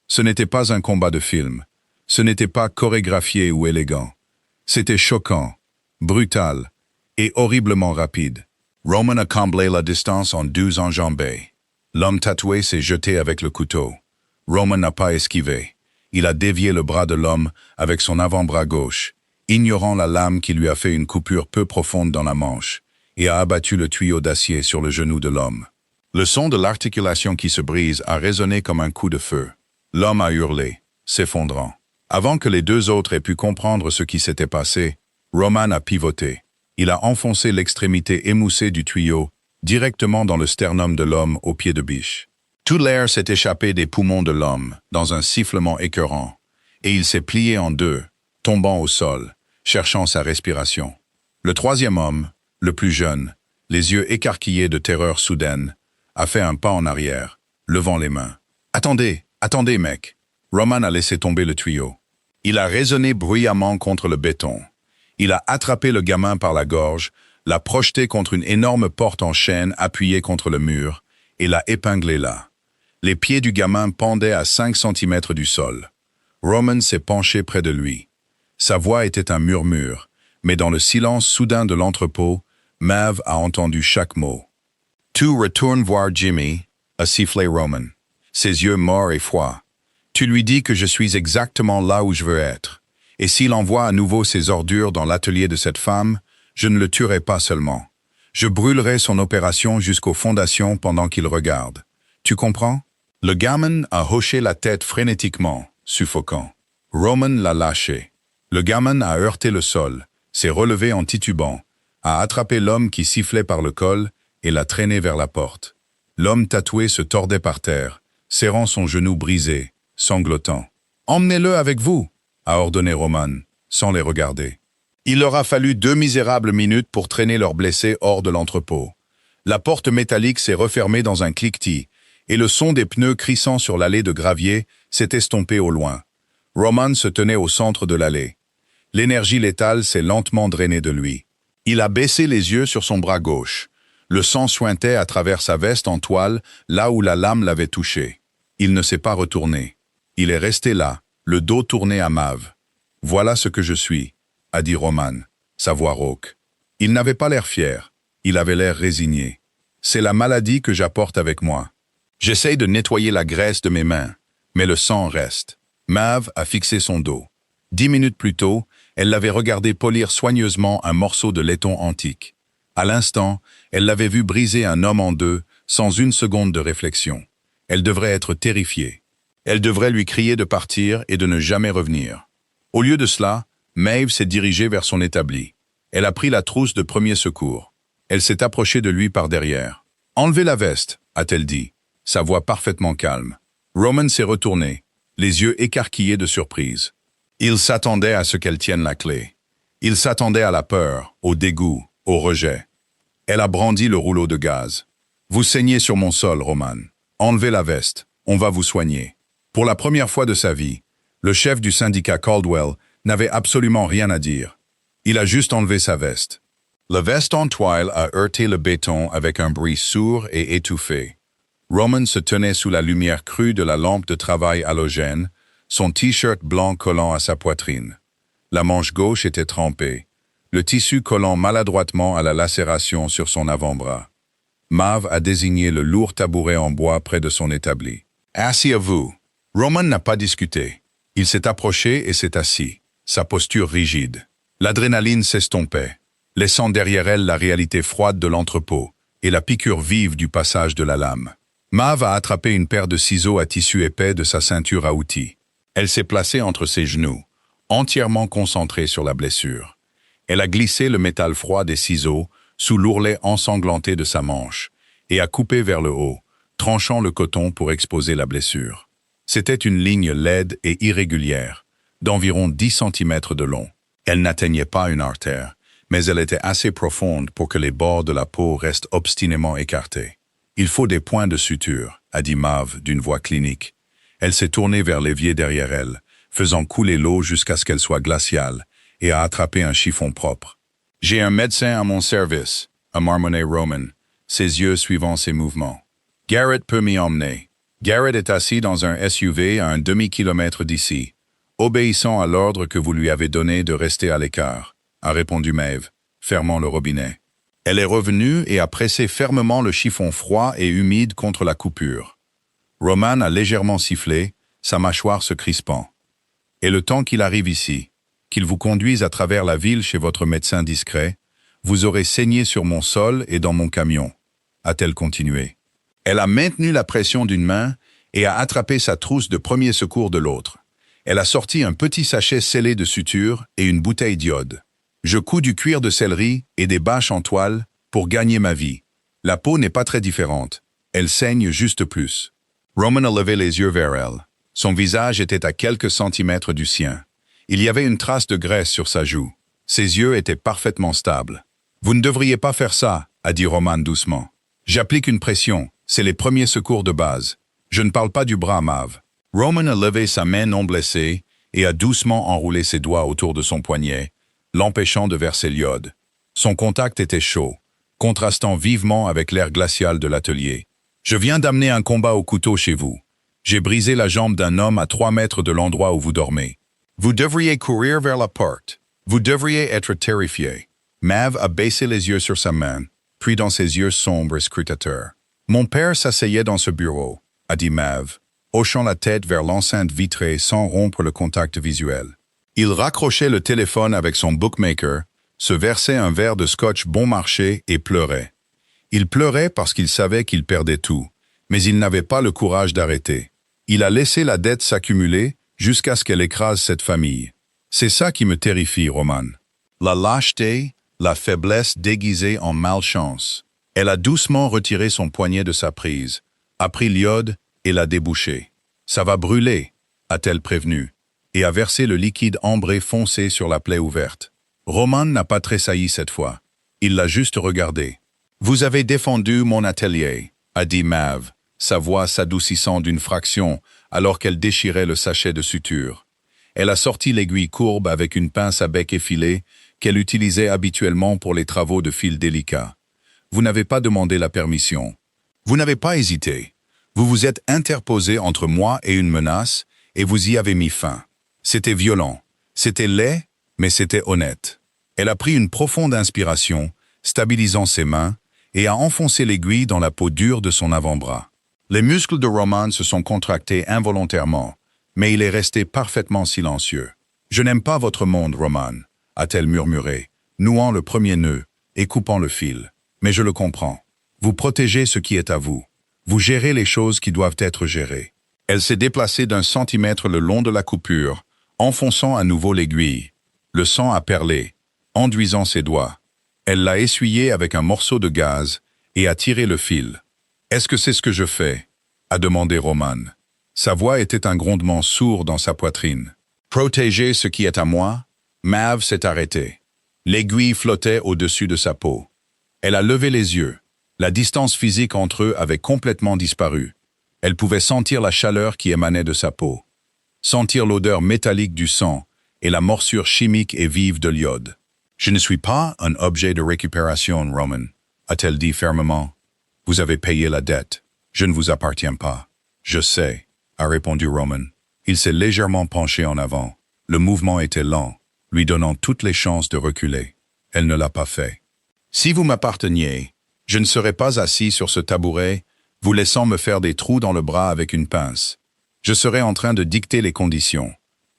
Ce n'était pas un combat de film. Ce n'était pas chorégraphié ou élégant. C'était choquant, brutal et horriblement rapide. Roman a comblé la distance en 12 enjambées. L'homme tatoué s'est jeté avec le couteau. Roman n'a pas esquivé. Il a dévié le bras de l'homme avec son avant-bras gauche, ignorant la lame qui lui a fait une coupure peu profonde dans la manche, et a abattu le tuyau d'acier sur le genou de l'homme. Le son de l'articulation qui se brise a résonné comme un coup de feu. L'homme a hurlé, s'effondrant. Avant que les 2 autres aient pu comprendre ce qui s'était passé, Roman a pivoté. Il a enfoncé l'extrémité émoussée du tuyau directement dans le sternum de l'homme au pied de biche. Tout l'air s'est échappé des poumons de l'homme dans un sifflement écœurant, et il s'est plié en 2, tombant au sol, cherchant sa respiration. Le 3e homme, le plus jeune, les yeux écarquillés de terreur soudaine, a fait un pas en arrière, levant les mains. « Attendez, attendez, mec !» Roman a laissé tomber le tuyau. Il a résonné bruyamment contre le béton. Il a attrapé le gamin par la gorge, l'a projeté contre une énorme porte en chêne appuyée contre le mur, et l'a épinglé là. Les pieds du gamin pendaient à 5 cm du sol. Roman s'est penché près de lui. Sa voix était un murmure, mais dans le silence soudain de l'entrepôt, Mav a entendu chaque mot. « Tu retournes voir Jimmy » a sifflé Roman, ses yeux morts et froids. « Tu lui dis que je suis exactement là où je veux être. Et s'il envoie à nouveau ses ordures dans l'atelier de cette femme, je ne le tuerai pas seulement. Je brûlerai son opération jusqu'aux fondations pendant qu'il regarde. Tu comprends? » Le gamin a hoché la tête frénétiquement, suffocant. Roman l'a lâché. Le gamin a heurté le sol, s'est relevé en titubant, a attrapé l'homme qui sifflait par le col et l'a traîné vers la porte. L'homme tatoué se tordait par terre, serrant son genou brisé, sanglotant. « Emmenez-le avec vous !» a ordonné Roman. sans les regarder. Il leur a fallu 2 misérables minutes pour traîner leurs blessés hors de l'entrepôt. La porte métallique s'est refermée dans un cliquetis, et le son des pneus crissant sur l'allée de gravier s'est estompé au loin. Roman se tenait au centre de l'allée. L'énergie létale s'est lentement drainée de lui. Il a baissé les yeux sur son bras gauche. Le sang suintait à travers sa veste en toile, là où la lame l'avait touché. Il ne s'est pas retourné. Il est resté là, le dos tourné à Mav. « Voilà ce que je suis », a dit Roman, sa voix rauque. Il n'avait pas l'air fier, il avait l'air résigné. « C'est la maladie que j'apporte avec moi. J'essaye de nettoyer la graisse de mes mains, mais le sang reste. » Mav a fixé son dos. 10 minutes plus tôt, elle l'avait regardé polir soigneusement un morceau de laiton antique. À l'instant, elle l'avait vu briser un homme en deux, sans une seconde de réflexion. Elle devrait être terrifiée. Elle devrait lui crier de partir et de ne jamais revenir. Au lieu de cela, Maeve s'est dirigée vers son établi. Elle a pris la trousse de premier secours. Elle s'est approchée de lui par derrière. « Enlevez la veste », a-t-elle dit, sa voix parfaitement calme. Roman s'est retourné, les yeux écarquillés de surprise. Il s'attendait à ce qu'elle tienne la clé. Il s'attendait à la peur, au dégoût, au rejet. Elle a brandi le rouleau de gaz. « Vous saignez sur mon sol, Roman. Enlevez la veste, on va vous soigner. » Pour la première fois de sa vie, le chef du syndicat Caldwell n'avait absolument rien à dire. Il a juste enlevé sa veste. La veste en toile a heurté le béton avec un bruit sourd et étouffé. Roman se tenait sous la lumière crue de la lampe de travail halogène, son t-shirt blanc collant à sa poitrine. La manche gauche était trempée, le tissu collant maladroitement à la lacération sur son avant-bras. Mav a désigné le lourd tabouret en bois près de son établi. « Asseyez-vous ». Roman n'a pas discuté. Il s'est approché et s'est assis, sa posture rigide. L'adrénaline s'estompait, laissant derrière elle la réalité froide de l'entrepôt et la piqûre vive du passage de la lame. Mav a attrapé une paire de ciseaux à tissu épais de sa ceinture à outils. Elle s'est placée entre ses genoux, entièrement concentrée sur la blessure. Elle a glissé le métal froid des ciseaux sous l'ourlet ensanglanté de sa manche et a coupé vers le haut, tranchant le coton pour exposer la blessure. C'était une ligne laide et irrégulière, d'environ 10 cm de long. Elle n'atteignait pas une artère, mais elle était assez profonde pour que les bords de la peau restent obstinément écartés. « Il faut des points de suture », a dit Mav d'une voix clinique. Elle s'est tournée vers l'évier derrière elle, faisant couler l'eau jusqu'à ce qu'elle soit glaciale, et a attrapé un chiffon propre. « J'ai un médecin à mon service », a marmonné Roman, ses yeux suivant ses mouvements. « Garrett peut m'y emmener. » Garrett est assis dans un SUV à un demi-kilomètre d'ici, obéissant à l'ordre que vous lui avez donné de rester à l'écart, a répondu Maeve, fermant le robinet. Elle est revenue et a pressé fermement le chiffon froid et humide contre la coupure. Roman a légèrement sifflé, sa mâchoire se crispant. « Et le temps qu'il arrive ici, qu'il vous conduise à travers la ville chez votre médecin discret, vous aurez saigné sur mon sol et dans mon camion, » a-t-elle continué. Elle a maintenu la pression d'une main et a attrapé sa trousse de premier secours de l'autre. Elle a sorti un petit sachet scellé de suture et une bouteille d'iode. Je couds du cuir de céleri et des bâches en toile pour gagner ma vie. La peau n'est pas très différente. Elle saigne juste plus. Roman a levé les yeux vers elle. Son visage était à quelques centimètres du sien. Il y avait une trace de graisse sur sa joue. Ses yeux étaient parfaitement stables. « Vous ne devriez pas faire ça », a dit Roman doucement. « J'applique une pression. C'est les premiers secours de base. Je ne parle pas du bras, Mav. » Roman a levé sa main non blessée et a doucement enroulé ses doigts autour de son poignet, l'empêchant de verser l'iode. Son contact était chaud, contrastant vivement avec l'air glacial de l'atelier. « Je viens d'amener un combat au couteau chez vous. J'ai brisé la jambe d'un homme à 3 mètres de l'endroit où vous dormez. Vous devriez courir vers la porte. Vous devriez être terrifié. » Mav a baissé les yeux sur sa main, puis dans ses yeux sombres et scrutateurs. « Mon père s'asseyait dans ce bureau, » a dit Mav, hochant la tête vers l'enceinte vitrée sans rompre le contact visuel. Il raccrochait le téléphone avec son bookmaker, se versait un verre de scotch bon marché et pleurait. Il pleurait parce qu'il savait qu'il perdait tout, mais il n'avait pas le courage d'arrêter. Il a laissé la dette s'accumuler jusqu'à ce qu'elle écrase cette famille. C'est ça qui me terrifie, Roman. La lâcheté, la faiblesse déguisée en malchance. Elle a doucement retiré son poignet de sa prise, a pris l'iode et l'a débouché. « Ça va brûler », a-t-elle prévenu. et a versé le liquide ambré foncé sur la plaie ouverte. Roman n'a pas tressailli cette fois. Il l'a juste regardé. « Vous avez défendu mon atelier », a dit Maeve, sa voix s'adoucissant d'une fraction alors qu'elle déchirait le sachet de suture. Elle a sorti l'aiguille courbe avec une pince à bec effilé qu'elle utilisait habituellement pour les travaux de fil délicats. Vous n'avez pas demandé la permission. Vous n'avez pas hésité. Vous vous êtes interposé entre moi et une menace, et vous y avez mis fin. C'était violent. C'était laid, mais c'était honnête. Elle a pris une profonde inspiration, stabilisant ses mains, et a enfoncé l'aiguille dans la peau dure de son avant-bras. Les muscles de Roman se sont contractés involontairement, mais il est resté parfaitement silencieux. « Je n'aime pas votre monde, Roman », a-t-elle murmuré, nouant le premier nœud et coupant le fil. « Mais je le comprends. Vous protégez ce qui est à vous. Vous gérez les choses qui doivent être gérées. » Elle s'est déplacée d'1 centimètre le long de la coupure, enfonçant à nouveau l'aiguille. Le sang a perlé, enduisant ses doigts. Elle l'a essuyé avec un morceau de gaz et a tiré le fil. « Est-ce que c'est ce que je fais ?» a demandé Roman. Sa voix était un grondement sourd dans sa poitrine. « Protéger ce qui est à moi ?» Maeve s'est arrêtée. L'aiguille flottait au-dessus de sa peau. Elle a levé les yeux. La distance physique entre eux avait complètement disparu. Elle pouvait sentir la chaleur qui émanait de sa peau. Sentir l'odeur métallique du sang et la morsure chimique et vive de l'iode. « Je ne suis pas un objet de récupération, Roman, » a-t-elle dit fermement. « Vous avez payé la dette. Je ne vous appartiens pas. »« Je sais, » a répondu Roman. Il s'est légèrement penché en avant. Le mouvement était lent, lui donnant toutes les chances de reculer. Elle ne l'a pas fait. « Si vous m'apparteniez, je ne serais pas assis sur ce tabouret, vous laissant me faire des trous dans le bras avec une pince. Je serais en train de dicter les conditions.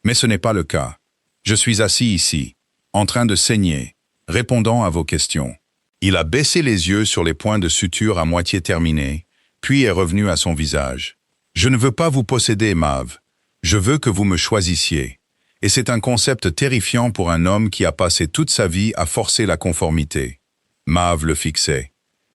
Mais ce n'est pas le cas. Je suis assis ici, en train de saigner, répondant à vos questions. » Il a baissé les yeux sur les points de suture à moitié terminés, puis est revenu à son visage. « Je ne veux pas vous posséder, Maeve. Je veux que vous me choisissiez. Et c'est un concept terrifiant pour un homme qui a passé toute sa vie à forcer la conformité. » Maeve le fixait.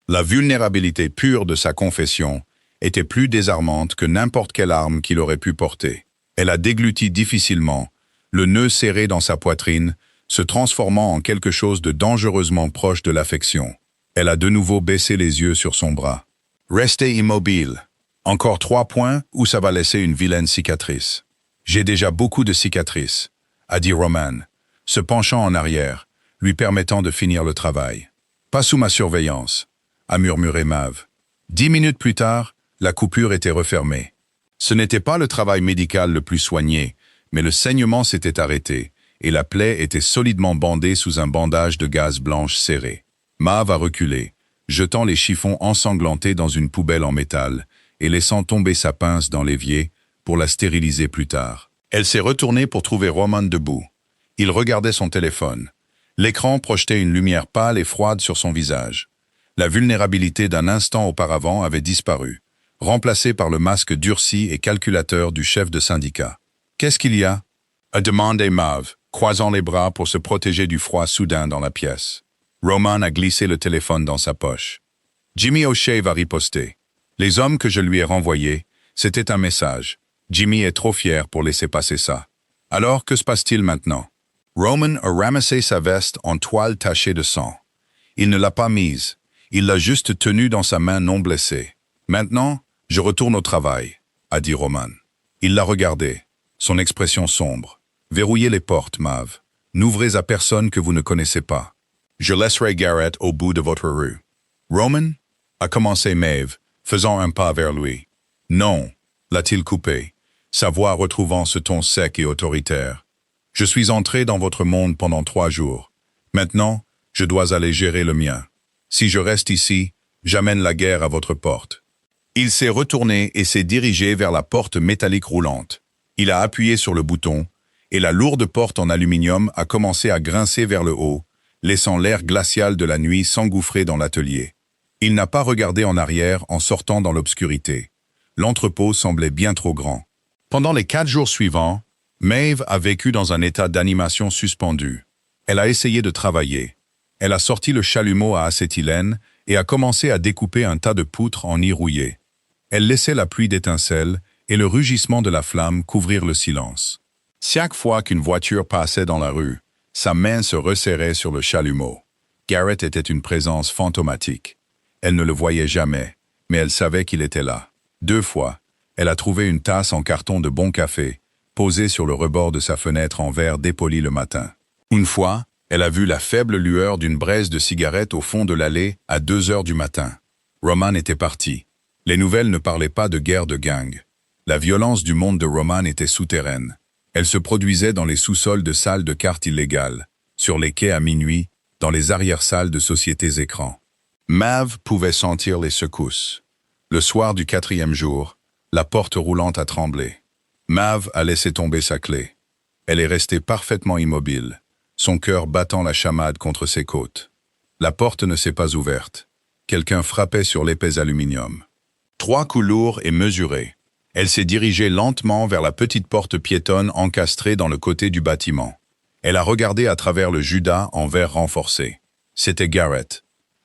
La vulnérabilité pure de sa confession était plus désarmante que n'importe quelle arme qu'il aurait pu porter. Elle a dégluti difficilement, le nœud serré dans sa poitrine, se transformant en quelque chose de dangereusement proche de l'affection. Elle a de nouveau baissé les yeux sur son bras. « Restez immobile. Encore 3 points ou ça va laisser une vilaine cicatrice. »« J'ai déjà beaucoup de cicatrices, » a dit Roman, se penchant en arrière, lui permettant de finir le travail. « Pas sous ma surveillance, » a murmuré Maeve. 10 minutes plus tard, la coupure était refermée. Ce n'était pas le travail médical le plus soigné, mais le saignement s'était arrêté, et la plaie était solidement bandée sous un bandage de gaze blanche serré. Maeve a reculé, jetant les chiffons ensanglantés dans une poubelle en métal et laissant tomber sa pince dans l'évier pour la stériliser plus tard. Elle s'est retournée pour trouver Roman debout. Il regardait son téléphone. L'écran projetait une lumière pâle et froide sur son visage. La vulnérabilité d'un instant auparavant avait disparu, remplacée par le masque durci et calculateur du chef de syndicat. « Qu'est-ce qu'il y a ?» a demandé Maeve, croisant les bras pour se protéger du froid soudain dans la pièce. Roman a glissé le téléphone dans sa poche. Jimmy O'Shea va riposter. Les hommes que je lui ai renvoyés, c'était un message. Jimmy est trop fier pour laisser passer ça. Alors, que se passe-t-il maintenant? Roman a ramassé sa veste en toile tachée de sang. Il ne l'a pas mise. Il l'a juste tenue dans sa main non blessée. Maintenant, je retourne au travail, a dit Roman. Il l'a regardé, son expression sombre. Verrouillez les portes, Maeve. N'ouvrez à personne que vous ne connaissez pas. Je laisserai Garrett au bout de votre rue. Roman, a commencé Maeve, faisant un pas vers lui. Non, l'a-t-il coupé, sa voix retrouvant ce ton sec et autoritaire. Je suis entré dans votre monde pendant 3 jours. Maintenant, je dois aller gérer le mien. Si je reste ici, j'amène la guerre à votre porte. Il s'est retourné et s'est dirigé vers la porte métallique roulante. Il a appuyé sur le bouton, et la lourde porte en aluminium a commencé à grincer vers le haut, laissant l'air glacial de la nuit s'engouffrer dans l'atelier. Il n'a pas regardé en arrière en sortant dans l'obscurité. L'entrepôt semblait bien trop grand. Pendant les 4 jours suivants, Maeve a vécu dans un état d'animation suspendu. Elle a essayé de travailler. Elle a sorti le chalumeau à acétylène et a commencé à découper un tas de poutres en nid rouillé. Elle laissait la pluie d'étincelles et le rugissement de la flamme couvrir le silence. Chaque fois qu'une voiture passait dans la rue, sa main se resserrait sur le chalumeau. Garrett était une présence fantomatique. Elle ne le voyait jamais, mais elle savait qu'il était là. 2 fois, elle a trouvé une tasse en carton de bon café, posée sur le rebord de sa fenêtre en verre dépoli le matin. Une fois, elle a vu la faible lueur d'une braise de cigarette au fond de l'allée à 2 heures du matin. Roman était parti. Les nouvelles ne parlaient pas de guerre de gang. La violence du monde de Roman était souterraine. Elle se produisait dans les sous-sols de salles de cartes illégales, sur les quais à minuit, dans les arrière-salles de sociétés écrans. Mav pouvait sentir les secousses. Le soir du 4e jour, la porte roulante a tremblé. Mav a laissé tomber sa clé. Elle est restée parfaitement immobile, son cœur battant la chamade contre ses côtes. La porte ne s'est pas ouverte. Quelqu'un frappait sur l'épais aluminium. 3 coups lourds et mesurés. Elle s'est dirigée lentement vers la petite porte piétonne encastrée dans le côté du bâtiment. Elle a regardé à travers le judas en verre renforcé. C'était Garrett.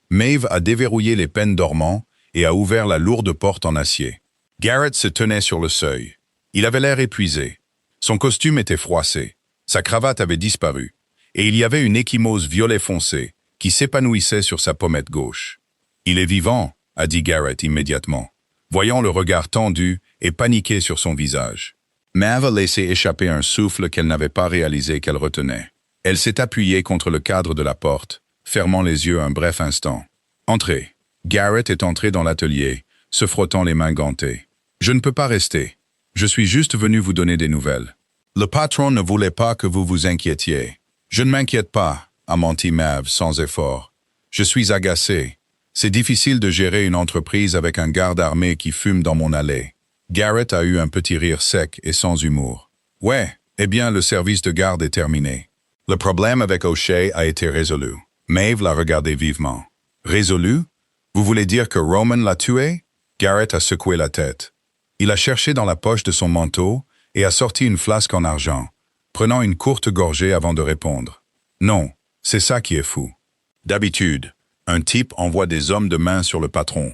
Maeve a déverrouillé les peines dormants et a ouvert la lourde porte en acier. Garrett se tenait sur le seuil. Il avait l'air épuisé. Son costume était froissé. Sa cravate avait disparu. Et il y avait une ecchymose violet foncé qui s'épanouissait sur sa pommette gauche. « Il est vivant », a dit Garrett immédiatement, voyant le regard tendu et paniqué sur son visage. Maeve a laissé échapper un souffle qu'elle n'avait pas réalisé qu'elle retenait. Elle s'est appuyée contre le cadre de la porte, fermant les yeux un bref instant. « Entrez ». Garrett est entré dans l'atelier, se frottant les mains gantées. « Je ne peux pas rester. Je suis juste venu vous donner des nouvelles. Le patron ne voulait pas que vous vous inquiétiez. »« Je ne m'inquiète pas », a menti Maeve sans effort. « Je suis agacé. C'est difficile de gérer une entreprise avec un garde armé qui fume dans mon allée. » Garrett a eu un petit rire sec et sans humour. « Ouais, eh bien le service de garde est terminé. Le problème avec O'Shea a été résolu. » Maeve l'a regardé vivement. « Résolu? Vous voulez dire que Roman l'a tué ?» Garrett a secoué la tête. Il a cherché dans la poche de son manteau et a sorti une flasque en argent, prenant une courte gorgée avant de répondre. « Non, c'est ça qui est fou. D'habitude, un type envoie des hommes de main sur le patron.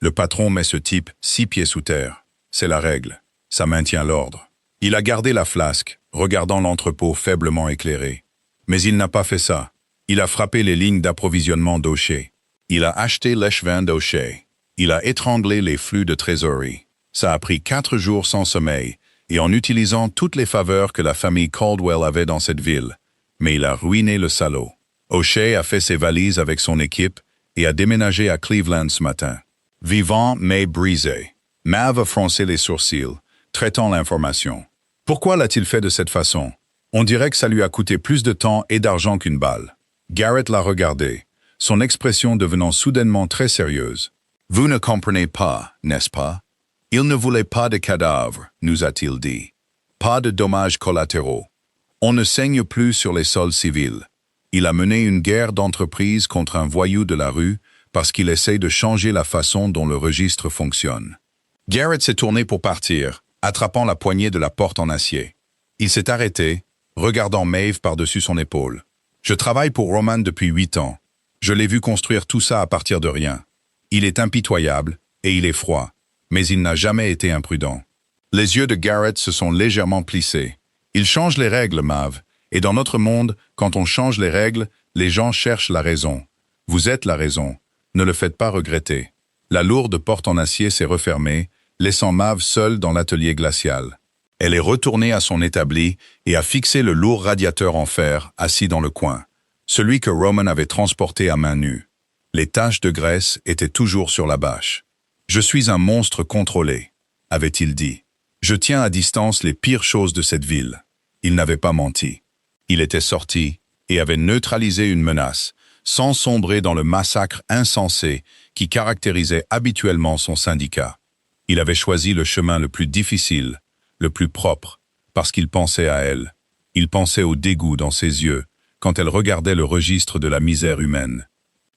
Le patron met ce type 6 pieds sous terre. C'est la règle. Ça maintient l'ordre. Il a gardé la flasque, regardant l'entrepôt faiblement éclairé. Mais il n'a pas fait ça. Il a frappé les lignes d'approvisionnement d'O'Shea. Il a acheté l'échevin d'O'Shea. Il a étranglé les flux de trésorerie. Ça a pris 4 jours sans sommeil, et en utilisant toutes les faveurs que la famille Caldwell avait dans cette ville. Mais il a ruiné le salaud. O'Shea a fait ses valises avec son équipe et a déménagé à Cleveland ce matin. Vivant mais brisé. Maeve a froncé les sourcils, traitant l'information. Pourquoi l'a-t-il fait de cette façon? On dirait que ça lui a coûté plus de temps et d'argent qu'une balle. Garrett l'a regardé, son expression devenant soudainement très sérieuse. « Vous ne comprenez pas, n'est-ce pas? Il ne voulait pas de cadavres, nous a-t-il dit. Pas de dommages collatéraux. On ne saigne plus sur les sols civils. Il a mené une guerre d'entreprise contre un voyou de la rue parce qu'il essaie de changer la façon dont le registre fonctionne. » Garrett s'est tourné pour partir, attrapant la poignée de la porte en acier. Il s'est arrêté, regardant Maeve par-dessus son épaule. « Je travaille pour Roman depuis 8 ans. Je l'ai vu construire tout ça à partir de rien. Il est impitoyable et il est froid, mais il n'a jamais été imprudent. » Les yeux de Garrett se sont légèrement plissés. « Il change les règles, Maeve, et dans notre monde, quand on change les règles, les gens cherchent la raison. Vous êtes la raison. Ne le faites pas regretter. » La lourde porte en acier s'est refermée, laissant Maeve seule dans l'atelier glacial. Elle est retournée à son établi et a fixé le lourd radiateur en fer assis dans le coin, celui que Roman avait transporté à main nue. Les taches de graisse étaient toujours sur la bâche. « Je suis un monstre contrôlé », avait-il dit. « Je tiens à distance les pires choses de cette ville. » Il n'avait pas menti. Il était sorti et avait neutralisé une menace, sans sombrer dans le massacre insensé qui caractérisait habituellement son syndicat. Il avait choisi le chemin le plus difficile, le plus propre, parce qu'il pensait à elle. Il pensait au dégoût dans ses yeux, quand elle regardait le registre de la misère humaine.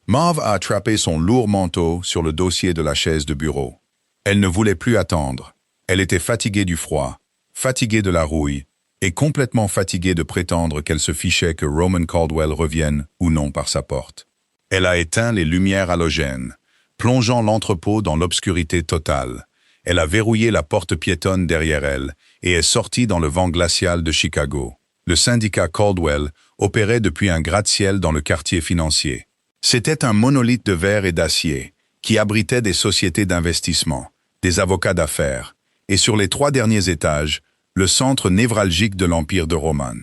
Maeve a attrapé son lourd manteau sur le dossier de la chaise de bureau. Elle ne voulait plus attendre. Elle était fatiguée du froid, fatiguée de la rouille, et complètement fatiguée de prétendre qu'elle se fichait que Roman Caldwell revienne ou non par sa porte. Elle a éteint les lumières halogènes, plongeant l'entrepôt dans l'obscurité totale. Elle a verrouillé la porte piétonne derrière elle et est sorti dans le vent glacial de Chicago. Le syndicat Caldwell opérait depuis un gratte-ciel dans le quartier financier. C'était un monolithe de verre et d'acier qui abritait des sociétés d'investissement, des avocats d'affaires, et sur les 3 derniers étages, le centre névralgique de l'empire de Roman.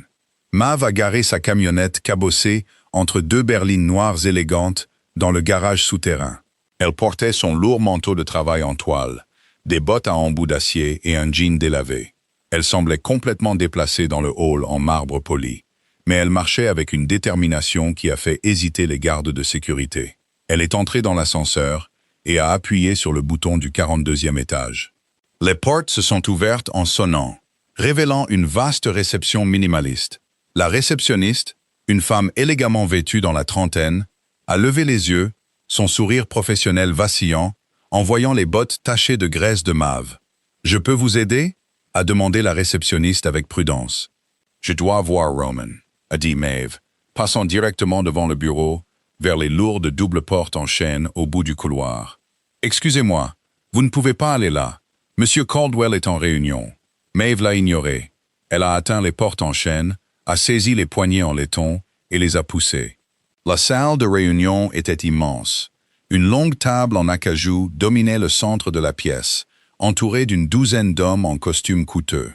Mav a garé sa camionnette cabossée entre 2 berlines noires élégantes dans le garage souterrain. Elle portait son lourd manteau de travail en toile, des bottes à embout d'acier et un jean délavé. Elle semblait complètement déplacée dans le hall en marbre poli, mais elle marchait avec une détermination qui a fait hésiter les gardes de sécurité. Elle est entrée dans l'ascenseur et a appuyé sur le bouton du 42e étage. Les portes se sont ouvertes en sonnant, révélant une vaste réception minimaliste. La réceptionniste, une femme élégamment vêtue dans la trentaine, a levé les yeux, son sourire professionnel vacillant, en voyant les bottes tachées de graisse de Mav. « Je peux vous aider ?» a demandé la réceptionniste avec prudence. « Je dois voir Roman », a dit Maeve, passant directement devant le bureau, vers les lourdes doubles portes en chêne au bout du couloir. « Excusez-moi, vous ne pouvez pas aller là. Monsieur Caldwell est en réunion. » Maeve l'a ignoré. Elle a atteint les portes en chêne, a saisi les poignées en laiton et les a poussées. La salle de réunion était immense. Une longue table en acajou dominait le centre de la pièce, entourée d'une douzaine d'hommes en costumes coûteux.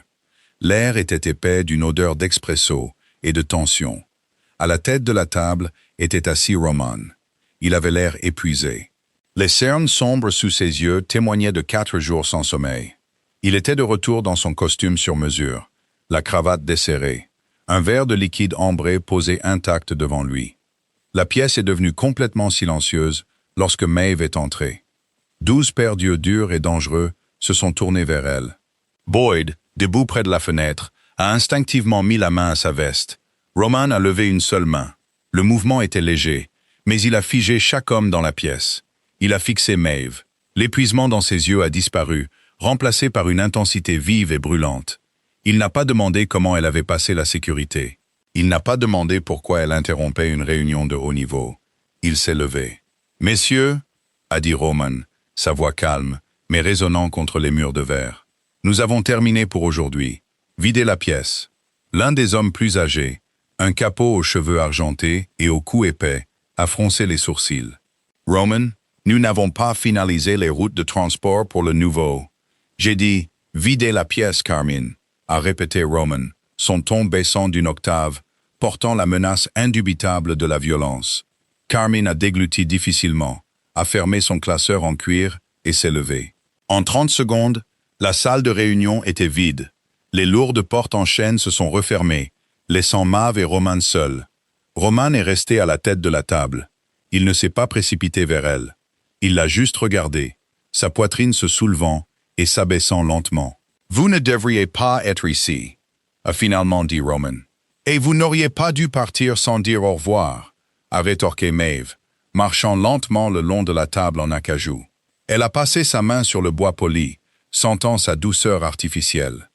L'air était épais d'une odeur d'expresso et de tension. À la tête de la table était assis Roman. Il avait l'air épuisé. Les cernes sombres sous ses yeux témoignaient de 4 jours sans sommeil. Il était de retour dans son costume sur mesure, la cravate desserrée, un verre de liquide ambré posé intact devant lui. La pièce est devenue complètement silencieuse lorsque Maeve est entrée. 12 paires d'yeux durs et dangereux se sont tournés vers elle. Boyd, debout près de la fenêtre, a instinctivement mis la main à sa veste. Roman a levé une seule main. Le mouvement était léger, mais il a figé chaque homme dans la pièce. Il a fixé Maeve. L'épuisement dans ses yeux a disparu, remplacé par une intensité vive et brûlante. Il n'a pas demandé comment elle avait passé la sécurité. Il n'a pas demandé pourquoi elle interrompait une réunion de haut niveau. Il s'est levé. « Messieurs, » a dit Roman, sa voix calme, mais résonnant contre les murs de verre. « Nous avons terminé pour aujourd'hui. Videz la pièce. » L'un des hommes plus âgés, un capot aux cheveux argentés et au cou épais, a froncé les sourcils. « Roman, nous n'avons pas finalisé les routes de transport pour le nouveau. » J'ai dit « Videz la pièce, Carmine », a répété Roman, son ton baissant d'une octave, portant la menace indubitable de la violence. Carmine a dégluti difficilement, a fermé son classeur en cuir et s'est levé. En 30 secondes, la salle de réunion était vide. Les lourdes portes en chêne se sont refermées, laissant Maeve et Roman seuls. Roman est resté à la tête de la table. Il ne s'est pas précipité vers elle. Il l'a juste regardée, sa poitrine se soulevant et s'abaissant lentement. « Vous ne devriez pas être ici », a finalement dit Roman. « Et vous n'auriez pas dû partir sans dire au revoir », a rétorqué Maeve, marchant lentement le long de la table en acajou. Elle a passé sa main sur le bois poli, sentant sa douceur artificielle.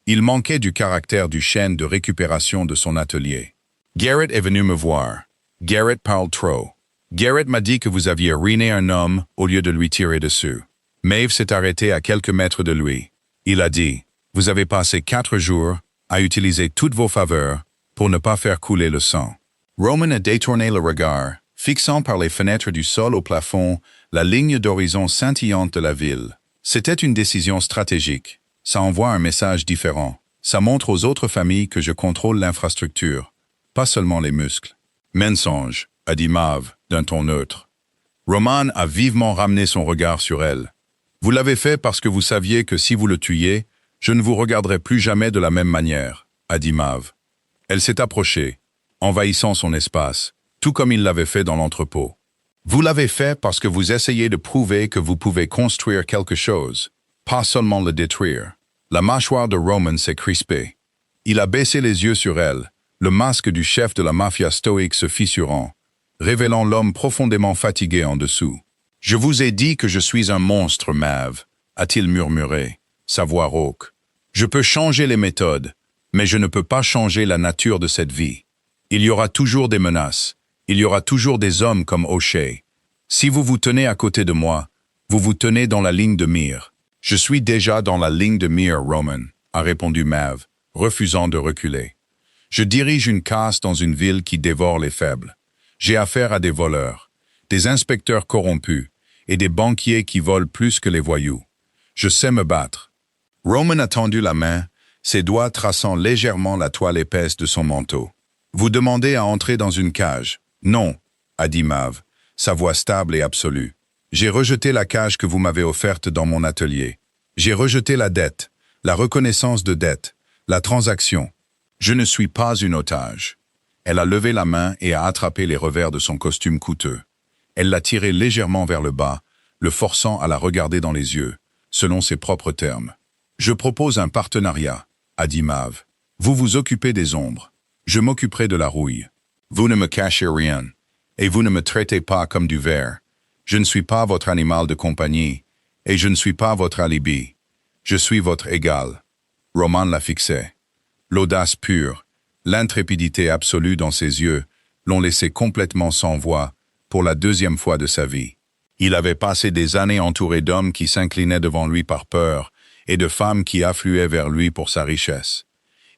Il manquait du caractère du chêne de récupération de son atelier. « Garrett est venu me voir. Garrett parle trop. Garrett m'a dit que vous aviez ruiné un homme au lieu de lui tirer dessus. » Maeve s'est arrêtée à quelques mètres de lui. Il a dit « Vous avez passé 4 jours à utiliser toutes vos faveurs pour ne pas faire couler le sang. » Roman a détourné le regard, fixant par les fenêtres du sol au plafond la ligne d'horizon scintillante de la ville. C'était une décision stratégique. Ça envoie un message différent. Ça montre aux autres familles que je contrôle l'infrastructure, pas seulement les muscles. « Mensonge », a dit Maeve, d'un ton neutre. Roman a vivement ramené son regard sur elle. « Vous l'avez fait parce que vous saviez que si vous le tuiez, je ne vous regarderai plus jamais de la même manière, » a dit Maeve. Elle s'est approchée, envahissant son espace, tout comme il l'avait fait dans l'entrepôt. « Vous l'avez fait parce que vous essayez de prouver que vous pouvez construire quelque chose, pas seulement le détruire. » La mâchoire de Roman s'est crispée. Il a baissé les yeux sur elle, le masque du chef de la mafia stoïque se fissurant, révélant l'homme profondément fatigué en dessous. « Je vous ai dit que je suis un monstre, Maeve, » a-t-il murmuré, sa voix rauque. « Je peux changer les méthodes, mais je ne peux pas changer la nature de cette vie. Il y aura toujours des menaces, il y aura toujours des hommes comme O'Shea. Si vous vous tenez à côté de moi, vous vous tenez dans la ligne de mire. Je suis déjà dans la ligne de mire, Roman. a répondu Maeve, refusant de reculer. Je dirige une casse dans une ville qui dévore les faibles. J'ai affaire à des voleurs, des inspecteurs corrompus et des banquiers qui volent plus que les voyous. Je sais me battre. Roman a tendu la main, ses doigts traçant légèrement la toile épaisse de son manteau. Vous demandez à entrer dans une cage. Non, a dit Maeve, sa voix stable et absolue. J'ai rejeté la cage que vous m'avez offerte dans mon atelier. J'ai rejeté la dette, la reconnaissance de dette, la transaction. Je ne suis pas une otage. Elle a levé la main et a attrapé les revers de son costume coûteux. Elle l'a tiré légèrement vers le bas, le forçant à la regarder dans les yeux, selon ses propres termes. Je propose un partenariat, a dit Maeve. Vous vous occupez des ombres. Je m'occuperai de la rouille. Vous ne me cachez rien, et vous ne me traitez pas comme du verre. Je ne suis pas votre animal de compagnie, et je ne suis pas votre alibi. Je suis votre égal. Roman la fixait. L'audace pure, l'intrépidité absolue dans ses yeux l'ont laissé complètement sans voix pour la deuxième fois de sa vie. Il avait passé des années entouré d'hommes qui s'inclinaient devant lui par peur et de femmes qui affluaient vers lui pour sa richesse.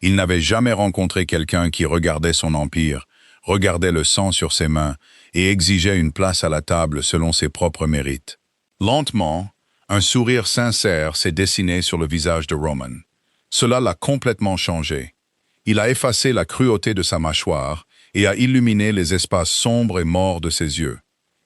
Il n'avait jamais rencontré quelqu'un qui regardait son empire, regardait le sang sur ses mains et exigeait une place à la table selon ses propres mérites. Lentement, un sourire sincère s'est dessiné sur le visage de Roman. Cela l'a complètement changé. Il a effacé la cruauté de sa mâchoire et a illuminé les espaces sombres et morts de ses yeux.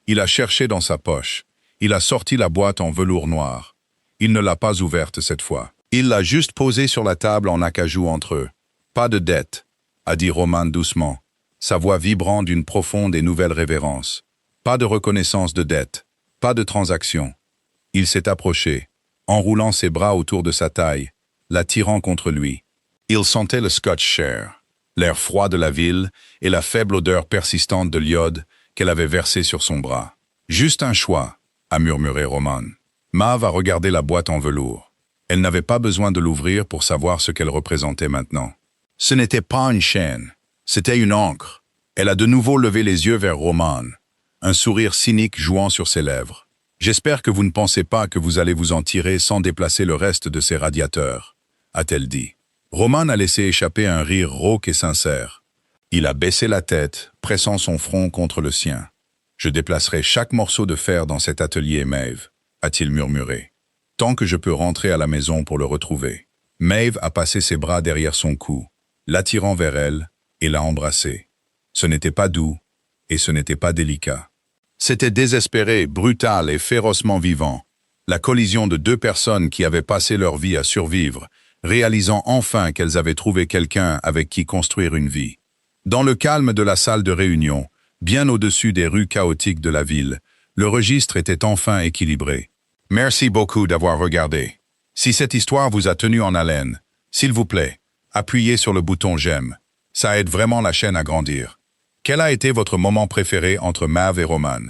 Il a cherché dans sa poche. Il a sorti la boîte en velours noir. Il ne l'a pas ouverte cette fois. Il l'a juste posée sur la table en acajou entre eux. Pas de dette, a dit Roman doucement, sa voix vibrant d'une profonde et nouvelle révérence. Pas de reconnaissance de dette, pas de transaction. Il s'est approché, enroulant ses bras autour de sa taille, l'attirant contre lui. Il sentait le scotch cher, l'air froid de la ville et la faible odeur persistante de l'iode qu'elle avait versé sur son bras. Juste un choix, a murmuré Roman. Maeve a regardé la boîte en velours. Elle n'avait pas besoin de l'ouvrir pour savoir ce qu'elle représentait maintenant. Ce n'était pas une chaîne, c'était une ancre. Elle a de nouveau levé les yeux vers Roman, un sourire cynique jouant sur ses lèvres. J'espère que vous ne pensez pas que vous allez vous en tirer sans déplacer le reste de ces radiateurs, a-t-elle dit. Roman a laissé échapper un rire rauque et sincère. Il a baissé la tête, pressant son front contre le sien. Je déplacerai chaque morceau de fer dans cet atelier, Maeve, a-t-il murmuré, tant que je peux rentrer à la maison pour le retrouver. Maeve a passé ses bras derrière son cou, l'attirant vers elle, et l'a embrassé. Ce n'était pas doux, et ce n'était pas délicat. C'était désespéré, brutal et férocement vivant. La collision de deux personnes qui avaient passé leur vie à survivre, réalisant enfin qu'elles avaient trouvé quelqu'un avec qui construire une vie. Dans le calme de la salle de réunion, bien au-dessus des rues chaotiques de la ville, le registre était enfin équilibré. Merci beaucoup d'avoir regardé. Si cette histoire vous a tenu en haleine, s'il vous plaît, appuyez sur le bouton j'aime. Ça aide vraiment la chaîne à grandir. Quel a été votre moment préféré entre Maeve et Roman?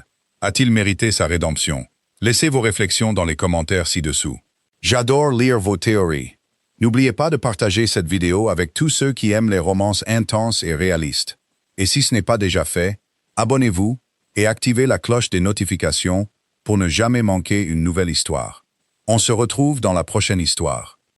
A-t-il mérité sa rédemption? Laissez vos réflexions dans les commentaires ci-dessous. J'adore lire vos théories. N'oubliez pas de partager cette vidéo avec tous ceux qui aiment les romances intenses et réalistes. Et si ce n'est pas déjà fait, abonnez-vous et activez la cloche des notifications pour ne jamais manquer une nouvelle histoire. On se retrouve dans la prochaine histoire.